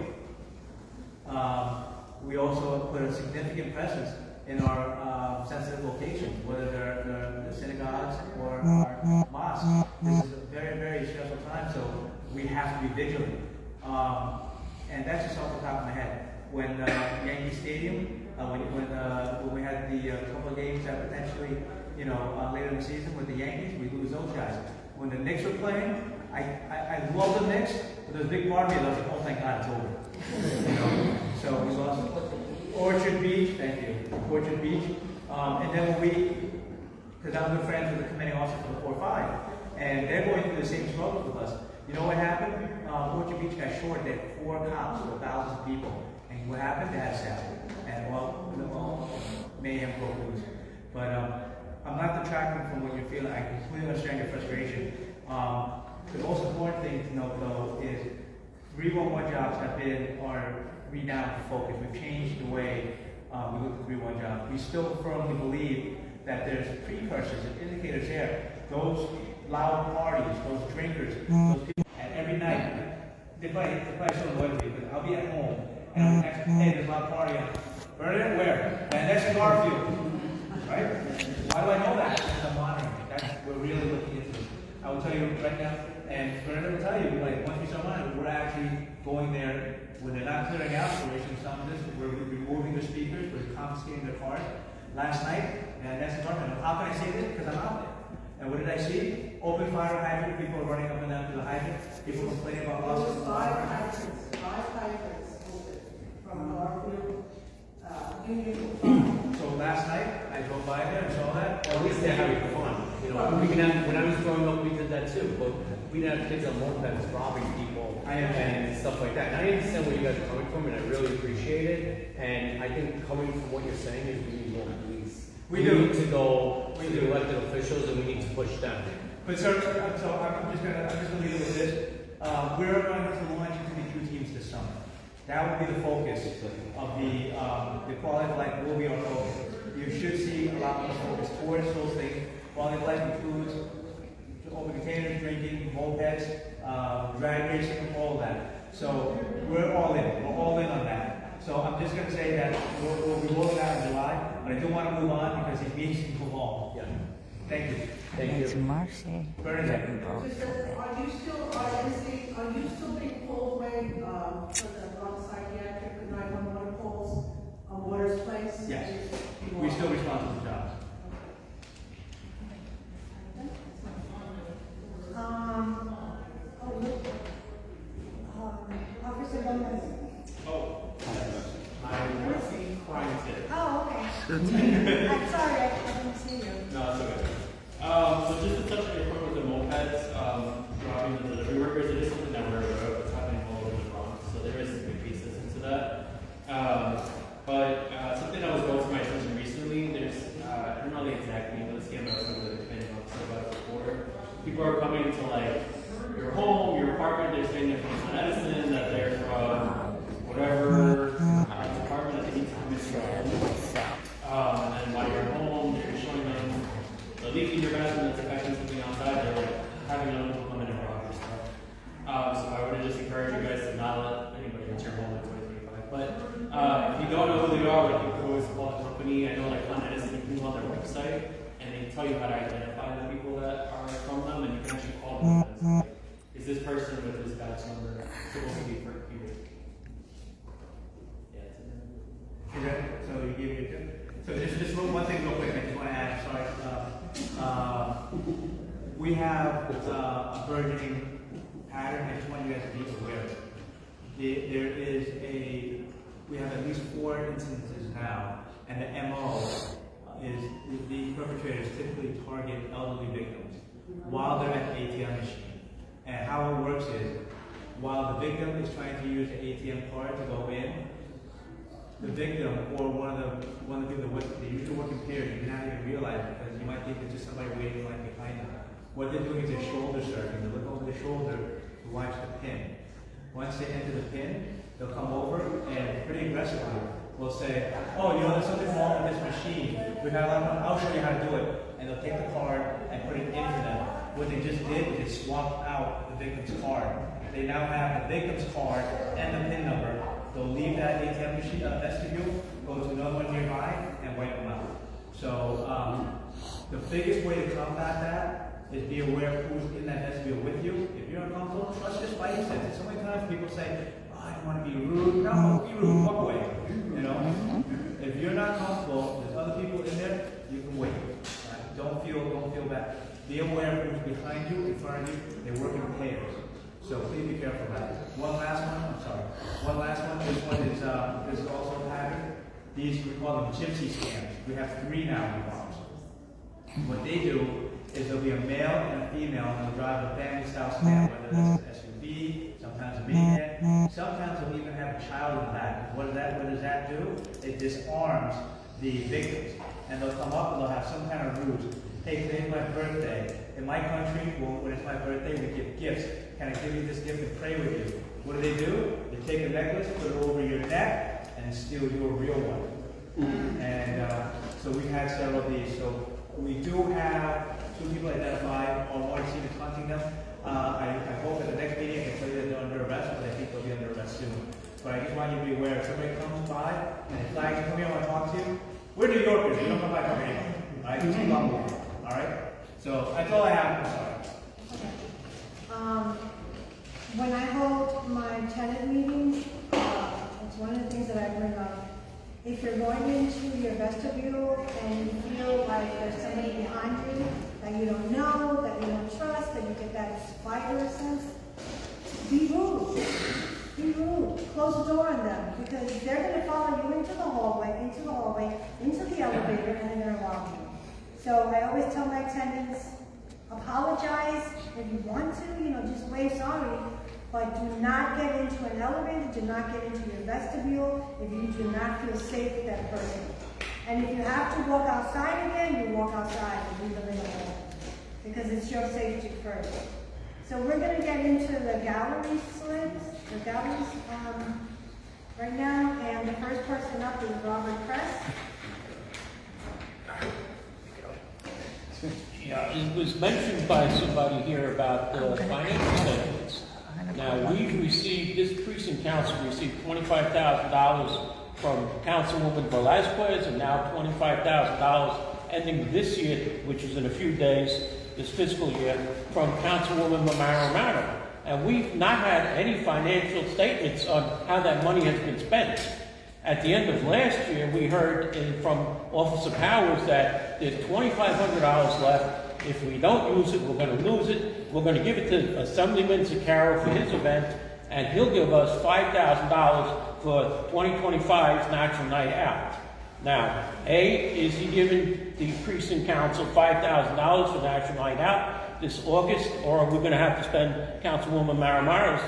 We also put a significant presence in our sensitive locations, whether they're the synagogues or our mosques. This is a very, very stressful time, so we have to be vigilant. And that's just off the top of my head. When Yankee Stadium, when we had the couple of games that potentially, later in the season with the Yankees, we lose those guys. When the Knicks were playing, I love the Knicks, but there's a big part of me that was like, oh, thank God it's over. So we lost Orchard Beach, thank you, Orchard Beach. And then when because I'm good friends with the commanding officer for the 4-5, and they're going through the same struggles with us. You know what happened? Orchard Beach got short. They had 4 cops for 1,000 people. And what happened? They had a staff. And mayhem broke loose. But I'm not detracting from what you're feeling. I completely understand your frustration. The most important thing to note, though, is 311 jobs have been our renowned focus. We've changed the way we look at 311 jobs. We still firmly believe that there's precursors and indicators there. Those loud parties, those drinkers, those people, and every night, they probably still annoy me because I'll be at home and I'm next, hey, there's a loud party on. Bernadette, where? And next to Garfield, right? Why do I know that? Because I'm monitoring it. We're really looking into it. I will tell you right now, and Bernadette will tell you, like, once we start monitoring, we're actually going there when they're not clearing out, we're issuing summonses, we're removing the speakers, we're confiscating their cars. Last night, and that's the department. How can I say this? Because I'm out there. And what did I see? Open fire hydrant, people running up and down to the hydrant, people complaining about losses. 5 hydrants open from Garfield, Union. So last night, I drove by there and saw that. At least they're having fun. When I was growing up, we did that too. But we didn't have kids on mopeds robbing people and stuff like that. And I understand where you guys are coming from, and I really appreciate it. And I think coming from what you're saying is we need more police. We need to go to the elected officials, and we need to push them. But sir, so I'm just gonna leave it with this. We're going to launch into the 2 teams this summer. That will be the focus of the quality of life. Will be our focus. You should see a lot more focus towards those things. Quality of life includes open containers, drinking, mopeds, drag racing, all of that. So we're all in. We're all in on that. So I'm just going to say that we'll be rolling out in July, but I do want to move on because these meetings can go long. Yeah. Thank you. Thank you. Marcy. Bernadette. Are you still being pulled away for the psychiatric 911 calls on Waters Place? Yes. We still respond to the jobs. Officer Gomez. I'm working crime tip. Oh, okay. I'm sorry, I didn't see you. No, it's okay. So just to touch on your point with the mopeds, dropping the delivery workers, it is something that we're aware of. It's happening all over the Bronx, so there is some big pieces into that. But something that was brought to my attention recently, there's, I don't know the exact name of the scam, but I was talking to the commanding officer about it before. People are coming to like your home, your apartment, they're saying they're from medicine, that they're from whatever department that they need to come into your home. And then while you're at home, they're showing them the leak in your bathroom that's affecting something outside, they're like having other people come in and rob your stuff. So I would just encourage you guys to not let anybody enter your home in 2025. But if you don't know who they are, like you can always call a company. I know like Con Edison, you can go on their website and they tell you how to identify the people that are from them, and you can actually call them. Like, is this person with this badge number supposed to be for people? Yeah, it's in there. So you gave me a tip. So just one thing real quick. I just want to add. Sorry. We have a burgeoning pattern. I just want you guys to be aware of it. We have at least 4 instances now, and the MO is the perpetrators typically target elderly victims while they're at the ATM machine. And how it works is while the victim is trying to use the ATM card to go in, the victim or one of the people that they usually work in pairs, you may not even realize it because you might think it's just somebody waiting like behind them. What they're doing is they're shoulder surfing. They look over the shoulder to watch the pin. Once they enter the pin, they'll come over and pretty aggressively will say, "Oh, you know, there's something wrong with this machine. I'll show you how to do it." And they'll take the card and put it in for them. What they just did is they swapped out the victim's card. They now have the victim's card and the PIN number. They'll leave that ATM machine vestibule, go to another one nearby, and wipe them out. So the biggest way to combat that is be aware of who's in that vestibule with you. If you're uncomfortable, trust your spidey senses. So many times people say, "Oh, I don't want to be rude." No, be rude. Walk away. You know, if you're not comfortable, there's other people in there. You can wait. Right? Don't feel bad. Be aware of who's behind you, in front of you. They work in pairs. So please be careful of that. One last one. This one is this is also a pattern. These, we call them gypsy scams. We have 3 now in the box. What they do is there'll be a male and a female, and they'll drive a family-style sedan, whether that's an SUV, sometimes a minivan, sometimes they'll even have a child in the back. What does that do? It disarms the victims, and they'll come up and they'll have some kind of ruse. Hey, today's my birthday. In my country, when it's my birthday, we give gifts. Can I give you this gift and pray with you? What do? They take a necklace, put it over your neck, and steal your real one. And so we've had several of these. So we do have 2 people identified, or 1 team is hunting them. I hope at the next meeting I can tell you that they're under arrest, but I think they'll be under arrest soon. But I just want you to be aware, if somebody comes by and they flags, come here, I want to talk to you. We're New Yorkers, we don't come by from here. All right, just love them. All right? So that's all I have. I'm sorry. When I hold my tenant meetings, it's one of the things that I bring up. If you're going into your vestibule and you feel like there's somebody behind you that you don't know, that you don't trust, that you get that spider sense, be rude. Be rude. Close the door on them because they're going to follow you into the hallway, into the elevator, and then they're going to rob you. So I always tell my tenants, apologize if you want to, just wave sorry, but do not get into an elevator, do not get into your vestibule if you do not feel safe with that person. And if you have to walk outside again, you walk outside and leave them in the hall because it's your safety first. So we're going to get into the gallery slips, the galleries right now, and the first person up is Robert Press. Yeah, it was mentioned by somebody here about the financial statements. Now, we've received, this precinct council received $25,000 from Councilwoman Velasquez and now $25,000 ending this year, which is in a few days, this fiscal year, from Councilwoman Romero. And we've not had any financial statements on how that money has been spent. At the end of last year, we heard from Officer Powers that there's $2,500 left. If we don't use it, we're going to lose it. We're going to give it to Assemblyman Zaccaro for his event, and he'll give us $5,000 for 2025's National Night Out. Now, is he giving the precinct council $5,000 for National Night Out this August, or are we going to have to spend Councilwoman Maramaro's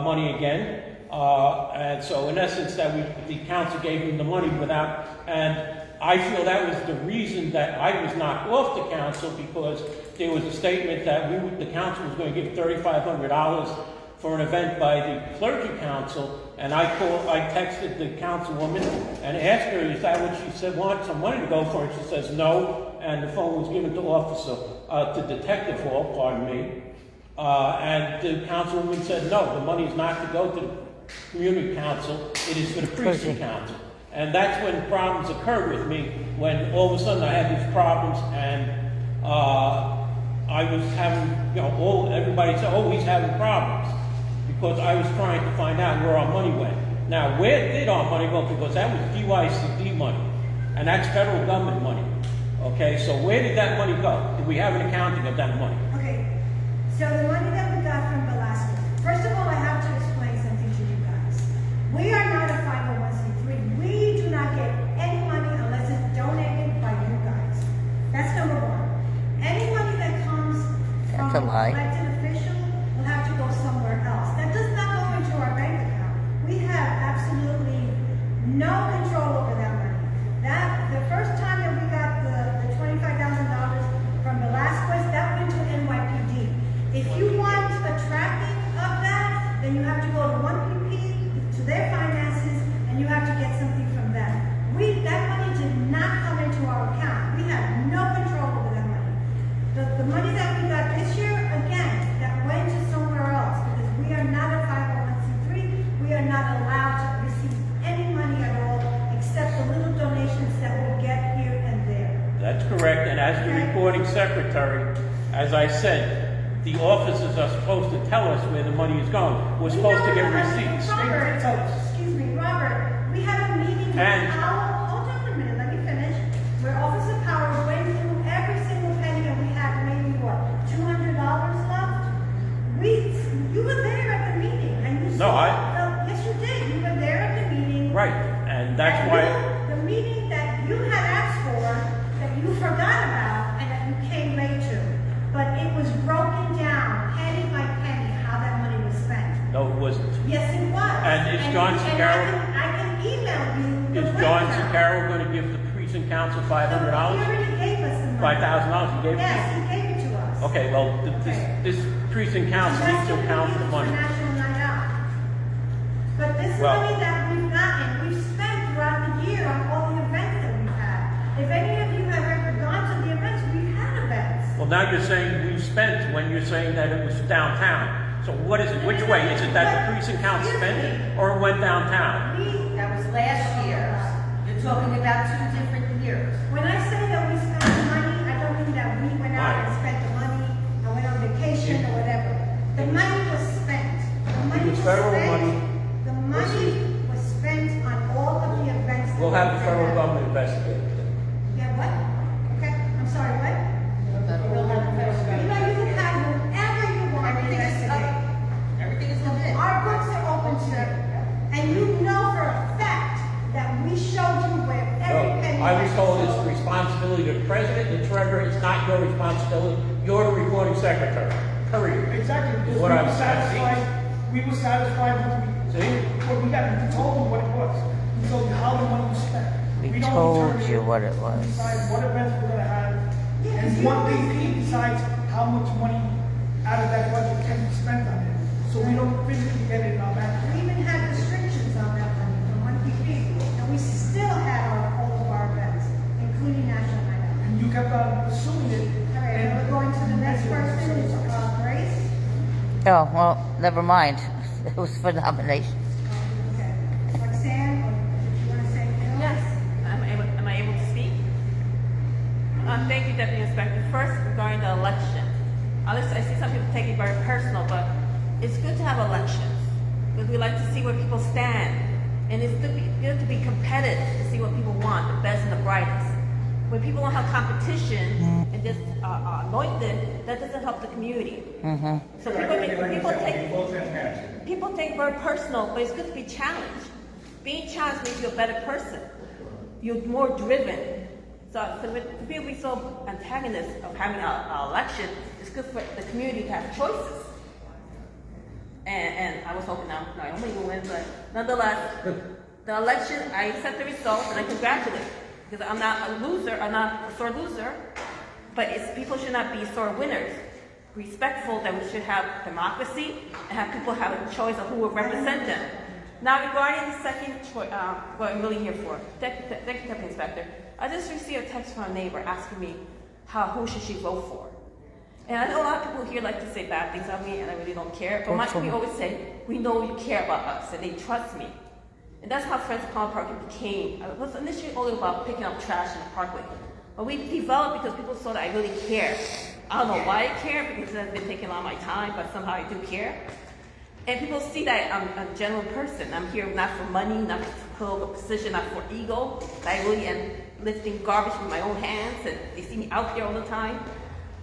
money again? And so, in essence, the council gave him the money without, and I feel that was the reason that I was knocked off the council, because there was a statement that the council was going to give $3,500 for an event by the clergy council, and I texted the councilwoman and asked her, is that what she said, want some money to go for? And she says no, and the phone was given to Detective Hall, pardon me, and the councilwoman said no, the money is not to go to the community council, it is for the precinct council. And that's when problems occurred with me, when all of a sudden I had these problems, and I was having, everybody said, oh, he's having problems, because I was trying to find out where our money went. Now, where did our money go? Because that was DYCD money, and that's federal government money. Okay, so where did that money go? Did we have an accounting of that money? Okay, so the money that we got from Velasquez, first of all, I have to explain something to you guys. We are not a 501c3. We do not get any money unless it's donated by you guys. That's number one. Any money that comes from an elected official will have to go somewhere else. That does not the money that we got this year, again, that went to somewhere else, because we are not a 501c3, we are not allowed to receive any money at all, except the little donations that we get here and there. That's correct, and as the recording secretary, as I said, the officers are supposed to tell us where the money is going. We're supposed to get receipts. Robert, excuse me, Robert, we had a meeting with Powell, hold on for a minute, let me finish, where Officer Powell went through every single penny, and we had maybe, what, $200 left? You were there at the meeting, and you saw. Yes, you did, you were there at the meeting. Right, and that's why. The meeting that you had asked for, that you forgot about, and that you came late to, but it was broken down, penny by penny, how that money was spent. No, it wasn't. Yes, it was. And is John Sicaro? I can email you. Is John Sicaro going to give the precinct council $500? He already gave us the money. $5,000. He gave it to you? Yes, he gave it to us. Okay, well, this precinct council needs to account for the money. National Night Out. But this money that we've gotten, we've spent throughout the year on all the events that we've had. If any of you have ever gone to the events, we've had events. Well, now you're saying we spent when you're saying that it was downtown. So what is it? Which way? Is it that the precinct council spent it or it went downtown? That was last year. You're talking about 2 different years. When I say that we spent the money, I don't mean that we went out and spent the money and went on vacation or whatever. The money was spent. The money was federal spent. money. The money was spent on all of the events. We'll have the federal government investigate it. Yeah, what? Okay, I'm sorry, what? We'll have the federal government. You can have whoever you want to investigate. Everything is legit. Our books are open to you. And you know for a fact that we showed you where every penny I was went. told it's the responsibility of the president and the treasurer. It's not your responsibility. You're the recording secretary. Period. Exactly. Is what I'm We were satisfied with what we got. We told you what it was. We told you how the money was spent. We told you what it was. Decide what events we're going to have. And one thing, he decides how much money out of that budget can be spent on it. So we don't physically get it in our bank. We even had restrictions on that money from 1PP, and we still had all of our events, including National Night Out. And you kept on pursuing it. All right, and we're going to the next person, is Grace. Oh, well, never mind. It was for nominations. Okay. Roxanne, or did you want to say anything? Yes. Am I able to speak? Thank you, Deputy Inspector. First, regarding the election. I see some people take it very personal, but it's good to have elections because we like to see where people stand. And it's good to be competitive to see what people want, the best and the brightest. When people don't have competition and just anointed, that doesn't help the community. So people take very personal, but it's good to be challenged. Being challenged makes you a better person. You're more driven. So for people to be so antagonist of having an election, it's good for the community to have choices. And I was hoping Naomi will win, but nonetheless, the election, I accept the results and I congratulate. Because I'm not a loser, I'm not a sore loser, but people should not be sore winners. Respectful that we should have democracy and have people have a choice of who will represent them. Now regarding the second choice, what I'm really here for, Deputy Inspector, I just received a text from a neighbor asking me who should she vote for. And I know a lot of people here like to say bad things on me and I really don't care, but we always say, we know you care about us and they trust me. And that's how Friends of College Park became. It was initially only about picking up trash in the parkway. But we developed because people saw that I really care. I don't know why I care, because it has been taking a lot of my time, but somehow I do care. And people see that I'm a genuine person. I'm here not for money, not for political position, not for ego. I really am lifting garbage with my own hands, and they see me out there all the time.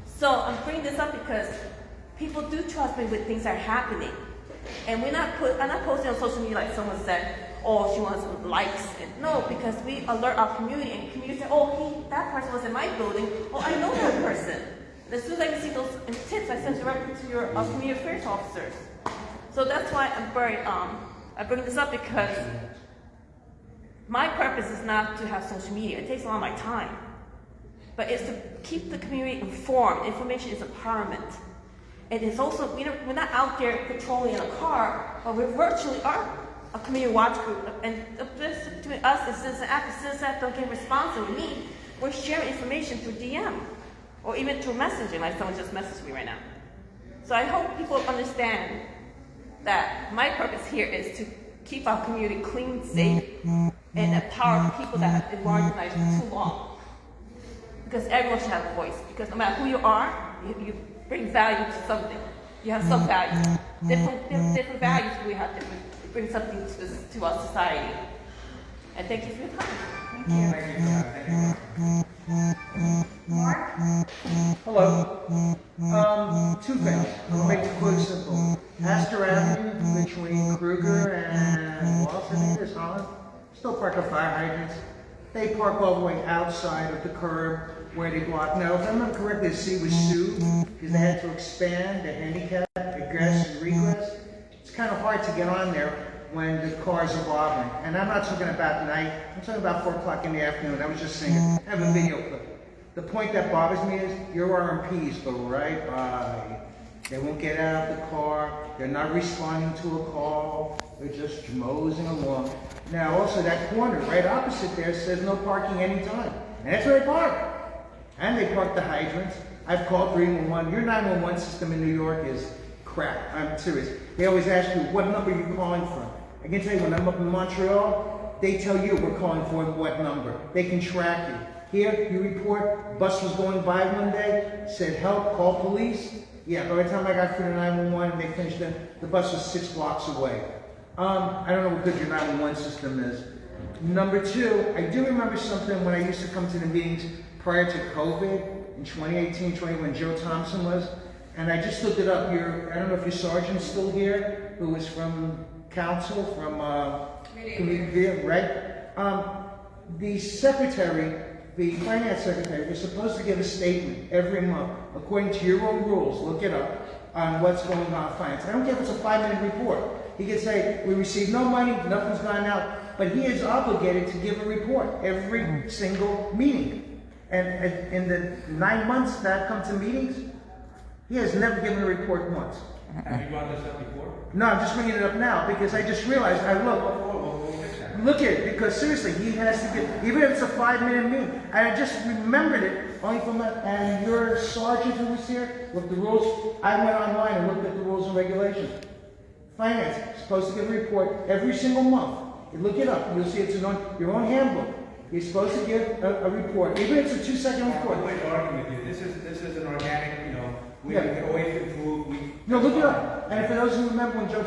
So I'm bringing this up because people do trust me with things that are happening. And I'm not posting on social media like someone said, oh, she wants some likes. And no, because we alert our community, and the community say, oh, that person was in my building. Oh, I know that person. And as soon as I receive those tips, I send directly to your community affairs officers. So that's why I bring this up, because my purpose is not to have social media. It takes a lot of my time. But it's to keep the community informed. Information is empowerment. And it's also, we're not out there patrolling in a car, but we virtually are a community watch group. And the difference between us and Citizen Act, the Citizen Act don't get responsive with me. We're sharing information through DM or even through messaging, like someone just messaged me right now. So I hope people understand that my purpose here is to keep our community clean, safe, and empower people that have been marginalized for too long. Because everyone should have a voice. Because no matter who you are, you bring value to something. You have some value. Different values, we have different, bring something to our society. And thank you for your time. Mark? Hello. Two things. I'll make it quick, simple. Astor Avenue between Kruger and Walsh, I think there's Holland. Still park on fire hydrants. They park all the way outside of the curb where they block. Now, if I remember correctly, the city was sued because they had to expand the handicap egress and regress. It's kind of hard to get on there when the cars are bothering. And I'm not talking about night, I'm talking about 4 o'clock in the afternoon. I was just saying, I have a video clip. The point that bothers me is your RMPs go right by. They won't get out of the car. They're not responding to a call. They're just moseying along. Now, also that corner right opposite there says no parking anytime. And that's where they park. And they park the hydrants. I've called 311. Your 911 system in New York is crap. I'm serious. They always ask you, what number are you calling from? I can tell you, when I'm up in Montreal, they tell you we're calling for what number. They can track you. Here, you report, bus was going by one day, said help, call police. Yeah, by the time I got through the 911, they finished the bus was 6 blocks away. I don't know what good your 911 system is. Number two, I do remember something when I used to come to the meetings prior to COVID in 2018, when Joe Thompson was, and I just looked it up. I don't know if your sergeant's still here, who was from council, from community, right? The secretary, the finance secretary, was supposed to give a statement every month, according to your own rules, look it up, on what's going on in finance. I don't care if it's a 5-minute report. He could say, we received no money, nothing's gone out, but he is obligated to give a report every single meeting. And in the 9 months that I've come to meetings, he has never given a report once. Have you brought this up before? No, I'm just bringing it up now because I just realized, look at it, because seriously, he has to get, even if it's a 5-minute meeting, and I just remembered it only from and your sergeant who was here, with the rules, I went online and looked at the rules and regulations. Finance is supposed to give a report every single month. You look it up, you'll see it's in your own handbook. You're supposed to give a report, even if it's a 2-second report. I'm arguing with you. This is an organic, we get away from food. No, look it up. And for those who remember when Joe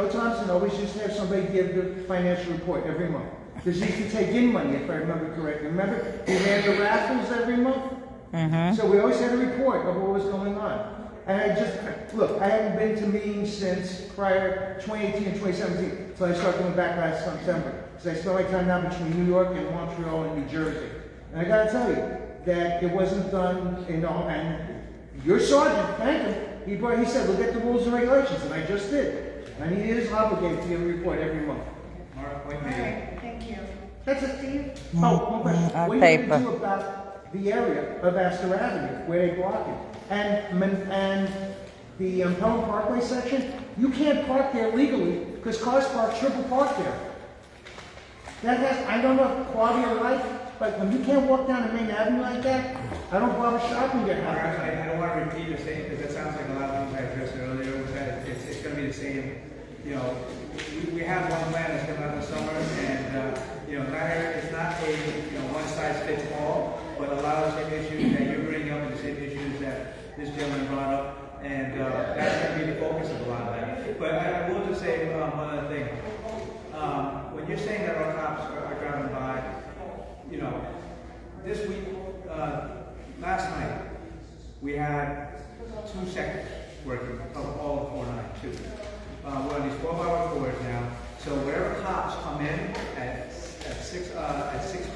Thompson always used to have somebody give the financial report every month. Because he used to take in money, if I remember correctly. Remember, he ran the raffles every month? Mm-hmm. So we always had a report of what was going on. And I haven't been to meetings since prior 2018 and 2017, until I started coming back last September. Because I spent my time now between New York and Montreal and New Jersey. And I gotta tell you, that it wasn't done, and your sergeant, thank him, he said, look at the rules and regulations, and I just did. And he is obligated to give a report every month. Mark, point All right, thank you. That's it, Steve. One question. What are you going to do about the area of Astor Avenue, where they block it? And the Pelham Parkway section, you can't park there legally, because cars park triple park there. I don't know if quality of life, but when you can't walk down the main avenue like that, I don't bother shopping there. I don't want to repeat the same, because that sounds like a lot of things I addressed earlier, was that it's going to be the same, we have one plan that's coming out in the summer, and, it's not a, one size fits all, but a lot of the same issues that you're bringing up are the same issues that this gentleman brought up, and that's going to be the focus of a lot of that. But I will just say one other thing. When you're saying that our cops are driving by, this week, last night, we had 2 seconds working of all the 4 nights, too. We're on these 12-hour tours now, so wherever cops come in at 6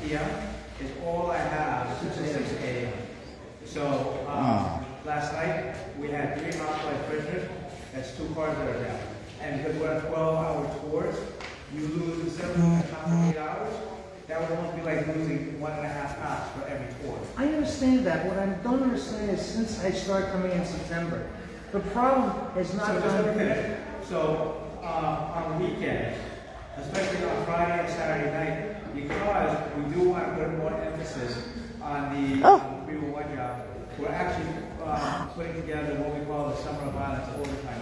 p.m. is all I have until 6 a.m. So last night we had 3 hospitalized prisoners. That's 2 cars that are down. And because we're on 12-hour tours, you lose the 7 8 hours. That would almost be like losing 1.5 cops for every tour. I understand that. What I don't understand is since I started coming in September, the problem is not. So just let me finish. So on weekends, especially on Friday and Saturday night, because we do want to put more emphasis on the 301 job, we're actually putting together what we call the Summer of Violence Overtime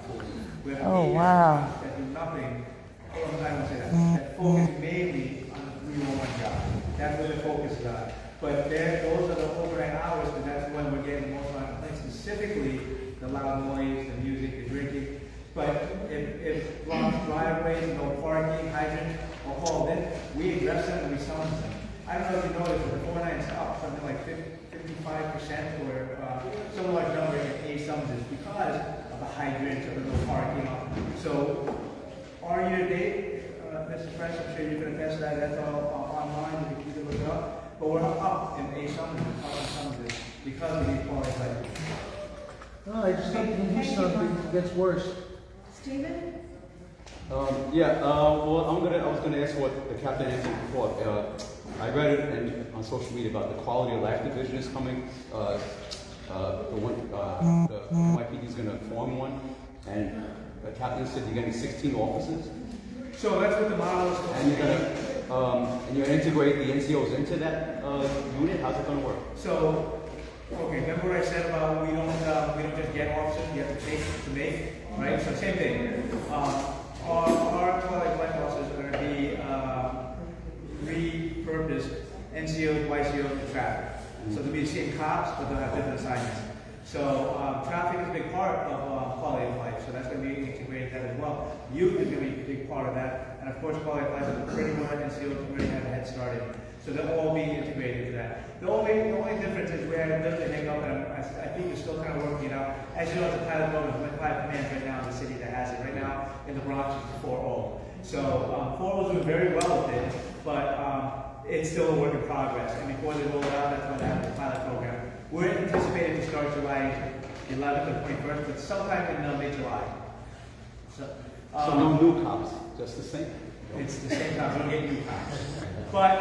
Force. We have Oh, 8 wow. that do nothing. I won't say that focus mainly on the 311 job. That's where the focus is on. But those are the overnight hours, because that's when we're getting most of our complaints, specifically the loud noise, the music, the drinking. But if blocked driveways, no parking, hydrant, or hauled in, we address them and we summons them. I don't know if you noticed, but the 4 nights up, something like 55% or some large number in A summonses because of the hydrant or the no parking. So our year-to-date, Mr. Fresh, I'm sure you can attest to that. That's all online. You can look it up. But we're up in A summonses because of these quality of life. No, I just think we do something, it gets worse. Stephen? Well, I was gonna ask what the captain answered before. I read it on social media about the quality of life division is coming. The NYPD is gonna form one, and the captain said you're getting 16 officers. So that's what the model is. And you're gonna integrate the NCOs into that unit. How's it gonna work? So, okay, remember what I said about we don't just get officers, we have to take to make, right? So same thing. Our quality life officers are going to be repurposed NCOs, YCOs, and traffic. So they'll be the same cops, but they'll have different assignments. So traffic is a big part of quality of life, so that's going to be integrated that as well. Youth is going to be a big part of that, and of course quality of life is pretty much NCOs already have a head start in. So they'll all be integrated into that. The only difference is where there's a hang up, and I think we're still kind of working it out. As you know, it's a pilot program with 5 commands right now in the city that has it. Right now in the Bronx, it's 4-0. So 4-0 is doing very well with it, but it's still a work in progress. And before they roll it out, that's when they have the pilot program. We're anticipating to start July 11th or 21st, but sometime in mid-July. So no new cops, just the same. It's the same time. We don't get new cops. But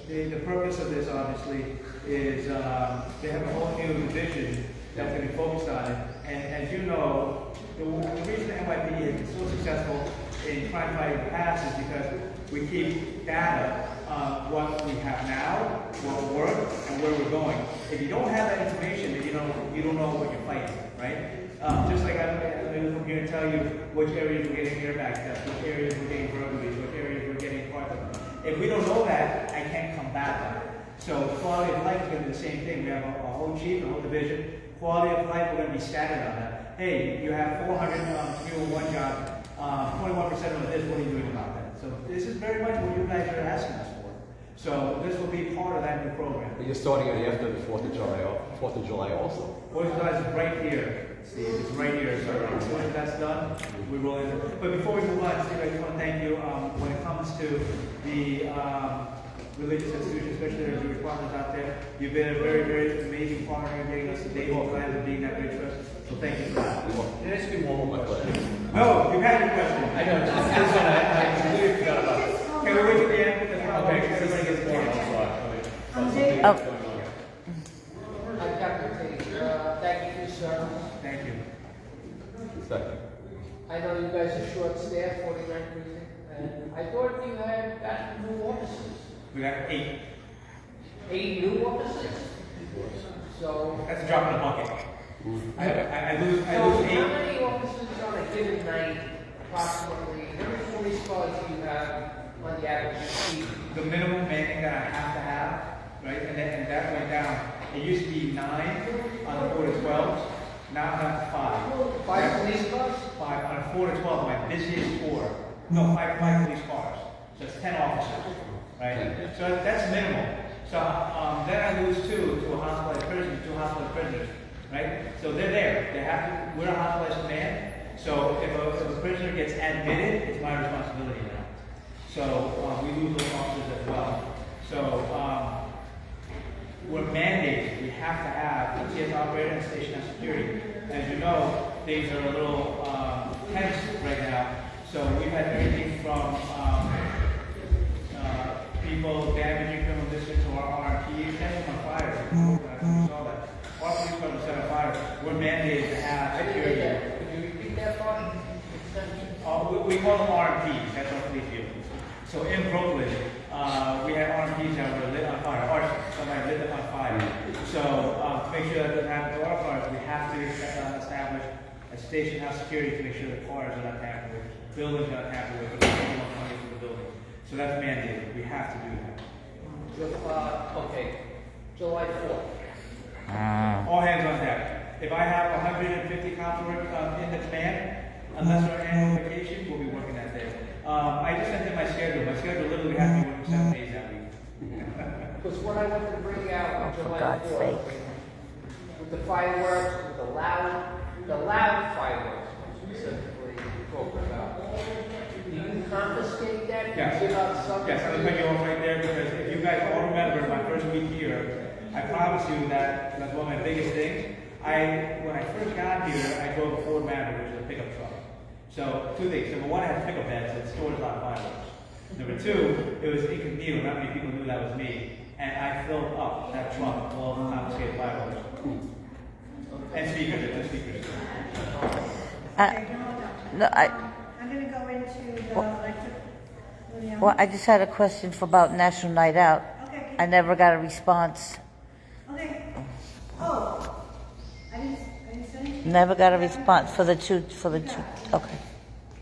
the purpose of this, obviously, is they have a whole new division that's going to be focused on it. And as you know, the reason NYPD has been so successful in crime fighting in the past is because we keep data on what we have now, what worked, and where we're going. If you don't have that information, then you don't know what you're fighting, right? Just like I'm going to come here and tell you which areas we're getting airbag theft, which areas we're getting burglaries, which areas we're getting parts of. If we don't know that, I can't combat that. So quality of life is going to be the same thing. We have a whole chief, a whole division. Quality of life, we're going to be scattered on that. Hey, you have 400 new one job, 21% of this, what are you doing about that? So this is very much what you guys are asking us for. So this will be part of that new program. But you're starting it after the 4th of July, 4th of July also. 4th of July is right here, Steve. It's right here. So as soon as that's done, we roll it. But before we move on, Steve, I just want to thank you. When it comes to the religious institutions, especially the Jewish partners out there, you've been a very, very amazing partner in getting us the daily plans and being that great for us. So thank you for that. Can I ask you one more question? No, you had your question. I know, this one, I completely forgot about it. Can we wait till the end? Okay, everybody gets more, I'm sorry. Hi, Captain Tate. Thank you for your service. Thank you. Second. I know you guys are short-staffed, 49 precinct, and I thought you had gotten new officers. We got 8. 8 new officers? So. That's a drop in the bucket. I lose So how 8. many officers on a given night, approximately, how many police cars do you have on the average sheet? The minimum manning that I have to have, right, and that went down. It used to be 9 on a 4 to 12. Now I'm at 5. 5 police cars? 5 on a 4 to 12. My busiest 4. No, 5 police cars. So it's 10 officers, right? So that's minimal. So then I lose 2 to a hospitalized prisoner, 2 hospitalized prisoners, right? So they're there. They have to. We're a hospitalized command. So if a prisoner gets admitted, it's my responsibility now. So we lose those officers as well. So we're mandated. We have to have a TS operator and station security. As you know, things are a little tense right now. So we've had everything from people damaging criminal districts to our RMPs, setting on fire. I saw that. Our police department set on fire. We're mandated to have security. Could you repeat that part? We call them RMPs. That's our police vehicles. So in Brooklyn, we had RMPs that were lit on fire. somebody lit them on fire. So to make sure that doesn't happen to our cars, we have to establish a station house security to make sure the cars are not tampered with, buildings are not tampered with, but anyone coming into the building. So that's mandated. We have to do that. Okay, July 4th. All hands on deck. If I have 150 cops work in the command, unless our annual vacation, we'll be working that day. I just sent in my schedule. My schedule literally has me working 7 days that week. Because what I wanted to bring out on July 4th, with the fireworks, with the loud fireworks, specifically talking about. Do you confiscate that? Yes. Give out something? Yes, I'm going to cut you off right there because if you guys all remember my first week here, I promise you that that's one of my biggest things. When I first got here, I drove a Ford Maverick, which is a pickup truck. So, two things. Number one, I had a pickup bed, so it stored a lot of fireworks. Number two, it was incognito. Not many people knew that was me. And I filled up that trunk full of confiscated fireworks. And speakers. No, I'm going to go into the electric. well, I just had a question about National Night Out. Okay. I never got a response. Okay. Oh, I didn't send it. Never got a response for the two. Okay.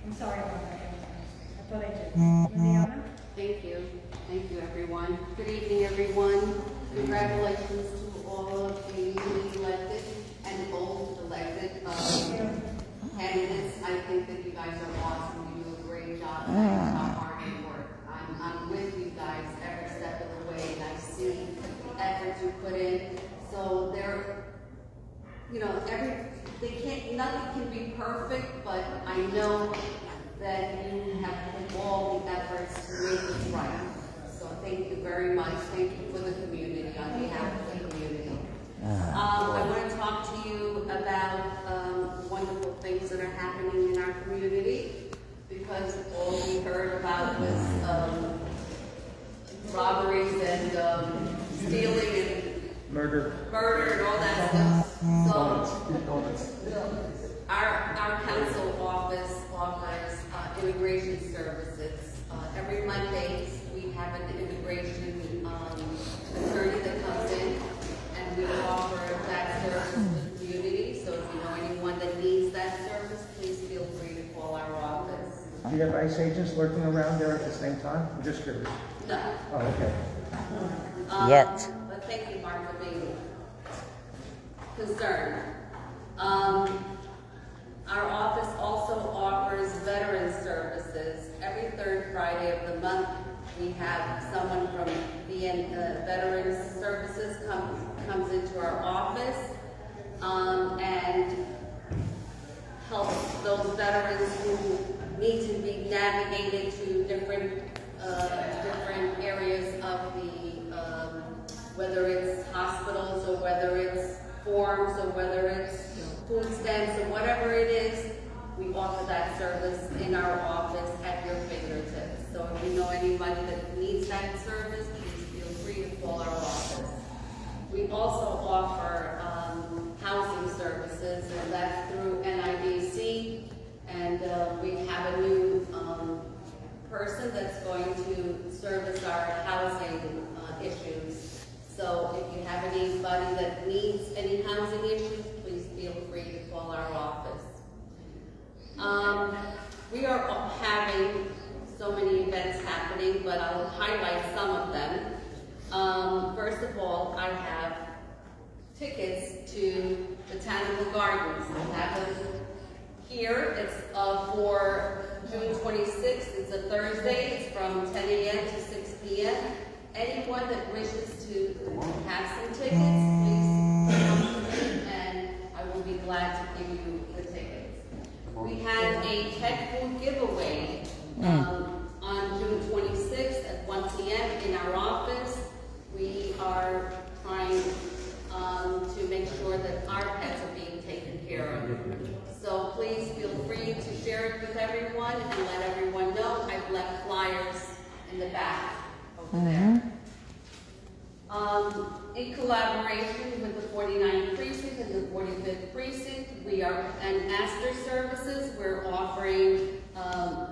I'm sorry about that. I thought I did. Liliana? Thank you, everyone. Good evening, everyone. Congratulations to all of the newly elected and old elected candidates. I think that you guys are awesome. You do a great job. It's not hard work. I'm with you guys every step of the way, and I see the efforts you put in. So nothing can be perfect, but I know that you have put all the efforts to make this right. So thank you very much. Thank you for the community, on behalf of the community. I want to talk to you about wonderful things that are happening in our community, because all we heard about was robberies and stealing and murder and all that stuff. So our council office offers immigration services. Every Monday we have an immigration attorney that comes in, and we offer that service to the community. So if you know anyone that needs that service, please feel free to call our office. Do you have ICE agents lurking around there at the same time? I'm just curious. No. Oh, okay. Yet. But thank you, Mark, for being concerned. Our office also offers veteran services. Every third Friday of the month, we have someone from Veterans Services comes into our office and helps those veterans who need to be navigated to different areas of the, whether it's hospitals or whether it's forms or whether it's food stamps or whatever it is, we offer that service in our office at your fingertips. So if you know anybody that needs that service, please feel free to call our office. We also offer housing services, and that's through NIDC, and we have a new person that's going to service our housing issues. So if you have anybody that needs any housing issues, please feel free to call our office. We are having so many events happening, but I'll highlight some of them. First of all, I have tickets to Botanical Gardens. I have them here. It's for June 26th. It's a Thursday. It's from 10 a.m. to 6 p.m. Anyone that wishes to have some tickets, please come to me, and I will be glad to give you the tickets. We had a pet food giveaway on June 26th at 1 p.m. in our office. We are trying to make sure that our pets are being taken care of. So please feel free to share it with everyone and let everyone know. I've left flyers in the back over there. In collaboration with the 49th Precinct and the 45th Precinct, and Astor Services, we're offering,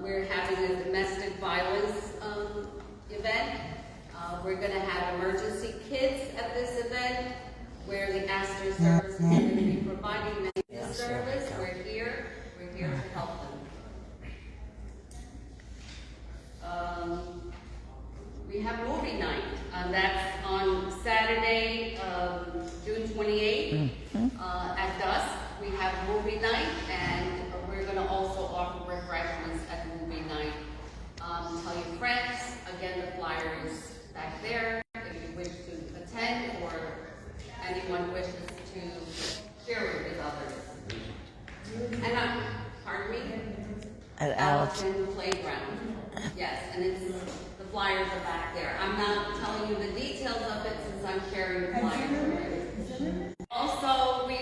we're having a domestic violence event. We're going to have emergency kits at this event where the Astor service is going to be providing this service. We're here to help them. We have movie night. That's on Saturday, June 28th at dusk. We have movie night, and we're going to also offer refreshments at the movie night. Tell your friends. Again, the flyer is back there if you wish to attend or anyone wishes to share it with others. And pardon me? At Allerton Playground. Yes, and the flyers are back there. I'm not telling you the details of it since I'm sharing the flyers already. Also, we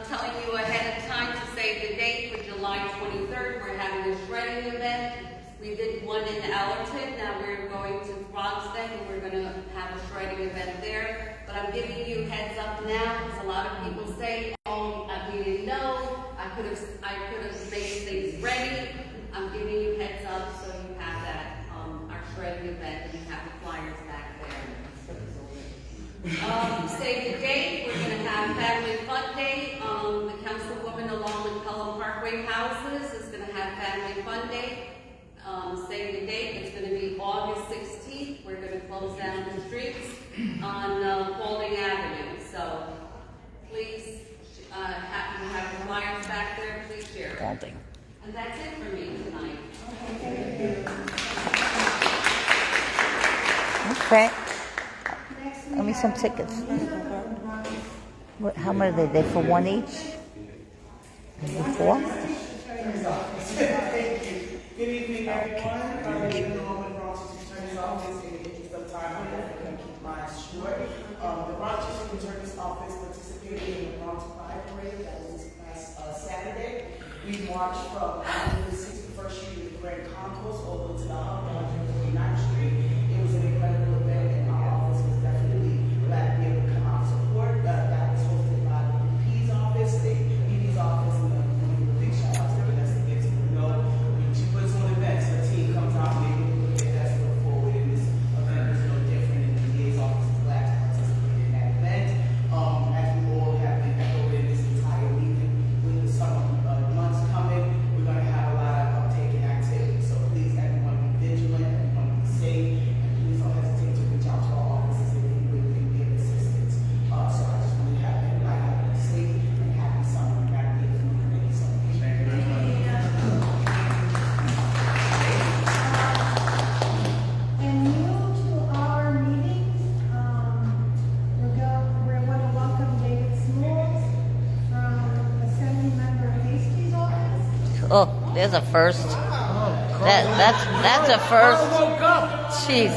telling you ahead of time to save the date for July 23rd. We're having a shredding event. We did one in Allerton. Now we're going to Bronxton, and we're going to have a shredding event there. But I'm giving you heads up now because a lot of people say, "Oh, we didn't know. I could have made things ready." I'm giving you heads up so you have that our shredding event, and you have the flyers back there. Save the date. We're going to have Family Fun Day. The councilwoman, along with Pelham Parkway Houses, is going to have Family Fun Day. Save the date. It's going to be August 16th. We're going to close down the streets on Paulding Avenue. So please, you have the flyers back there. Please share it. Paulding. And that's it for me tonight. Okay. Give me some tickets. How many are they for one each? Maybe 4? Good evening, everyone. I'm Norman Bronx Attorney's Office. In the interest of time, I'm going to keep mine short. The Bronx Attorney's Office participated in the Bronx Pride Parade that was this past Saturday. We marched from 61st Street to the Grand Concourse all the way to the hub on 149th Street. It was an incredible event, and our office was definitely glad to be able to come out and support. That was hosted by the EP's office, the EP's office, and the big shout out to them. That's the gift to know. She puts on events, her team comes out, and they put their best foot forward, and this event was no different, and the DA's office is glad to participate in that event. As we all have been echoed in this entire weekend, with the summer months coming, we're going to have a lot of uptake in activity. So please, everyone be vigilant, everyone be safe, and please don't hesitate to reach out to our offices if you would need assistance. So I just want to have everybody have a safe and happy summer. And that be it for me. Thank you so much. Thank you very much. And new to our meetings, we're going to welcome David Smalls from Assembly Member Hasty's office. Oh, there's a first. That's a first. Jeez.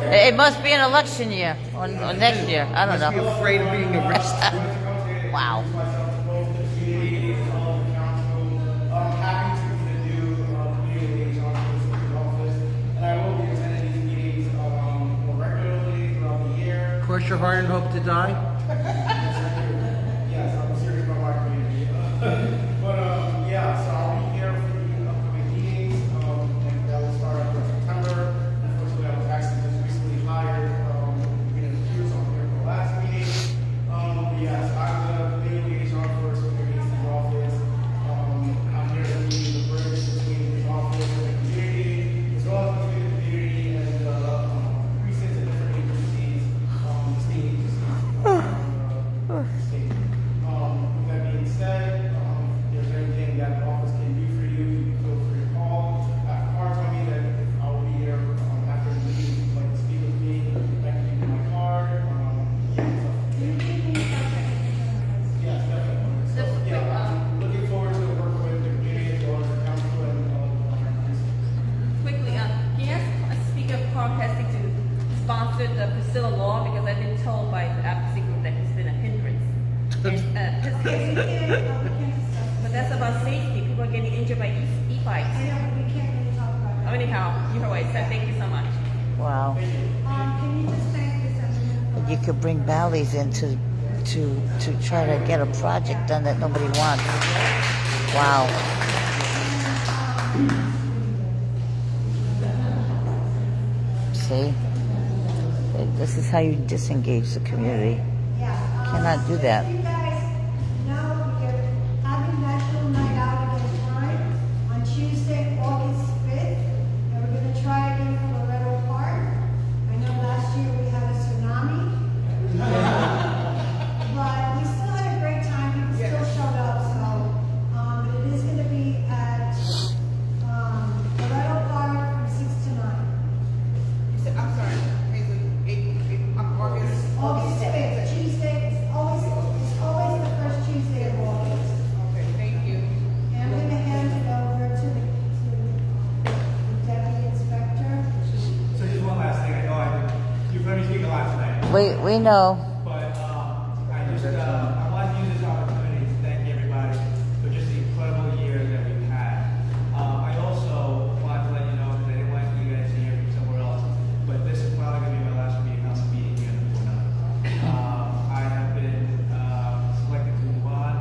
It must be an election year or next year. I don't know. Must be afraid of being arrested. Wow. I'm happy to do community liaison for the Speaker's office, and I will be attending these meetings more regularly throughout the year. Cross your heart and hope to die. Yes, I'm serious about my community. But yeah, so I'll be here for the upcoming meetings, and that will start after September. Unfortunately, I was actually just recently hired, being accused on here for the last meeting. Yes, I'm the community liaison for Speaker's office. I'm here to be the bridge between the office and the community, as well as between the community and the precincts and different agencies, state agencies. State. With that being said, if there's anything that the office can do for you, you can feel free to call. Cards on me that I will be here after the meeting. If you'd like to speak with me, I can give you my card. Yes, definitely. So, yeah, I'm looking forward to working with the community as well as the council and all the partners. Quickly, can you ask Speaker Carl Pesci to sponsor the Priscilla Law, because I've been told by the advocacy group that he's been a hindrance. But that's about safety. People are getting injured by e-bikes. I know, but we can't really talk about that. Anyhow, you heard what I said. Thank you so much. Wow. Can you just thank the Assembly? You could bring Bally's in to try to get a project done that nobody wants. Wow. See? This is how you disengage the community. Cannot do that. You guys know we're having National Night Out Against Crime on Tuesday, August 5th, and we're going to try again for Loretto Park. I know last year we had a tsunami, but we still had a great time. People still showed up, so it is going to be at Loretto Park from 6 to 9. I'm sorry, Hazel, August 5th, Tuesday. It's always the first Tuesday of August. Okay, thank you. And I'm going to hand it over to the deputy inspector. So just one last thing, I know you've heard me speak a lot tonight. We know. But I want to use this opportunity to thank everybody for just the incredible year that we've had. I also want to let you know, because I didn't want you guys to hear from somewhere else, but this is probably going to be my last council meeting here in the Fortnite. I have been selected to move on.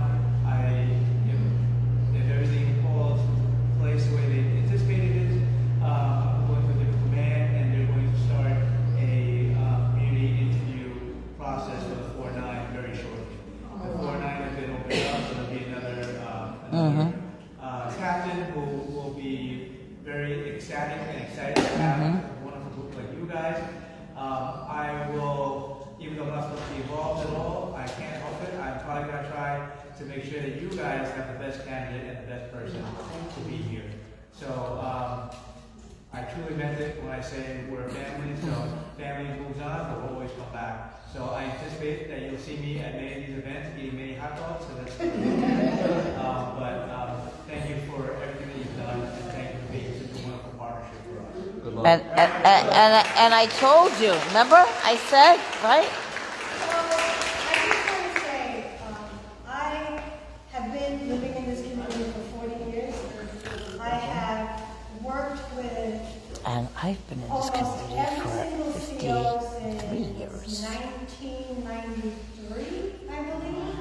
If everything falls in place the way they anticipated it, I'm going to a different command, and they're going to start a community interview process for the 4-9 very shortly. The 4-9 has been opened up, so there'll be another captain who will be very ecstatic and excited to have a wonderful group like you guys. I will, even though I'm not supposed to be involved at all, I can't help it. I'm probably going to try to make sure that you guys have the best candidate and the best person to be here. So I truly meant it when I say we're a family, so family moves on, but we'll always come back. So I anticipate that you'll see me at many of these events eating many hot dogs, so that's but thank you for everything that you've done, and thank you for being such a wonderful partnership for us. Good luck. And I told you, remember? I said, right? I just want to say, I have been living in this community for 40 years. I have worked with And I've been in this almost community every for single CO 53 years. since 1993, I believe.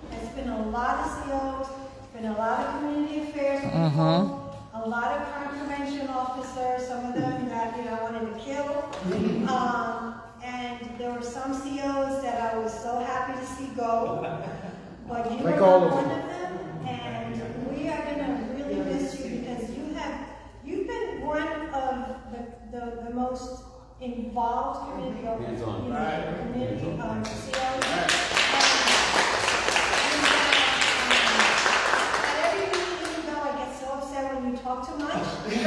There's been a lot of COs, been a lot of community affairs people, a lot of crime prevention officers, some of them that I wanted to kill. And there were some COs that I was so happy to see go, but you Like were all not of one them. of them, and we are going to really miss you because you've been one of the most involved community COs. At every meeting, even though I get so upset when you talk too much, you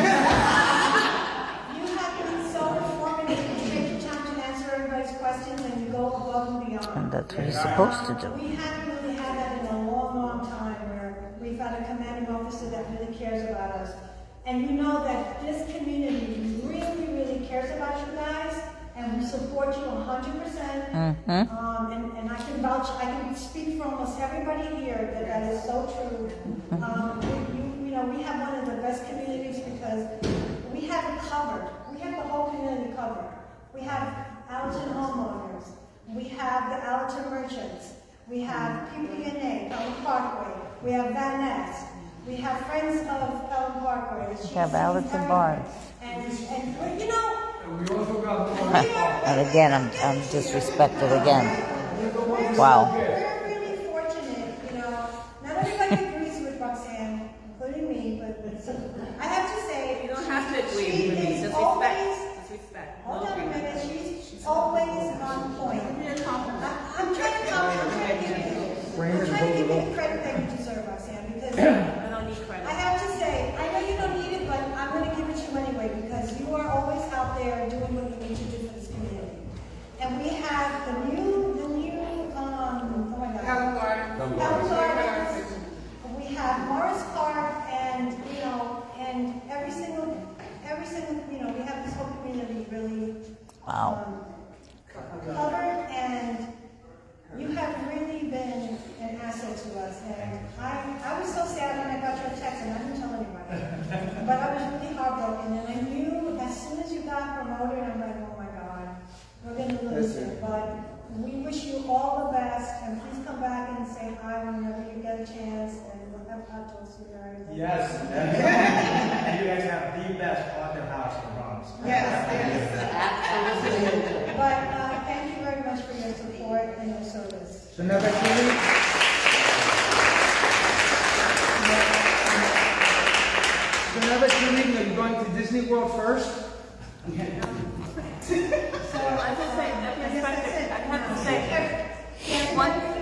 have been so informative. You take the time to answer everybody's questions and you go above and beyond. And that's what you're supposed to do. We haven't really had that in a long, long time where we've had a commanding officer that really cares about us. And you know that this community really, really cares about you guys, and we support you 100%. And I can vouch, I can speak for almost everybody here that is so true. We have one of the best communities because we have it covered. We have the whole community covered. We have Allerton homeowners. We have the Allerton merchants. We have PPNA, Pelham Parkway. We have Van Ness. We have Friends of Pelham Parkway. We have Allerton Barnes. And We also got And again, I'm disrespected again. Wow. We're really fortunate, not everybody agrees with Roxanne, including me, but I have to say, You don't have to agree she with me. is Just always, respect. hold on a minute, she's always on point. I'm trying to give you the credit that you deserve, Roxanne, because I don't need credit. I have to say, I know you don't need it, but I'm going to give it to you anyway because you are always out there doing what you need to do for this community. And we have the new, oh my God. Helen Gardens. Helen Gardens. We have Morris Park, and and every single, we have this whole community really covered, and you have really been an asset to us. And I was so sad when I got your text, and I didn't tell anybody. But I was really heartbroken, and I knew as soon as you got promoted, I'm like, oh my God, we're going to lose it. But we wish you all the best, and please come back and say hi whenever you get a chance, and we'll have hot dogs with her. Yes. And you guys have the best haunted house in the Bronx. Yes. Absolutely. But support and your service. So now that's really. So now that you're leaving, are you going to Disney World first? So I just say, I have to say,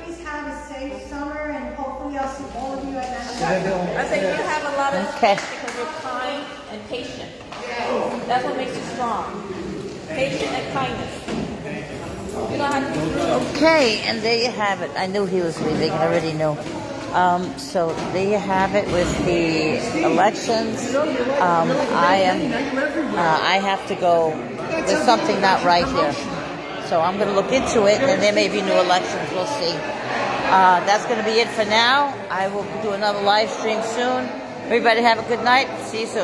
Please have a safe summer, and hopefully I'll see all of you at that. I think you have a lot of Okay. strength because you're kind and patient. That's what makes you strong. Patience and kindness. You don't have to do Okay, and there you have it. I knew he was leaving. I already knew. So there you have it with the elections. I have to go. There's something not right here. So I'm going to look into it, and there may be new elections. We'll see. That's going to be it for now. I will do another live stream soon. Everybody have a good night. See you soon.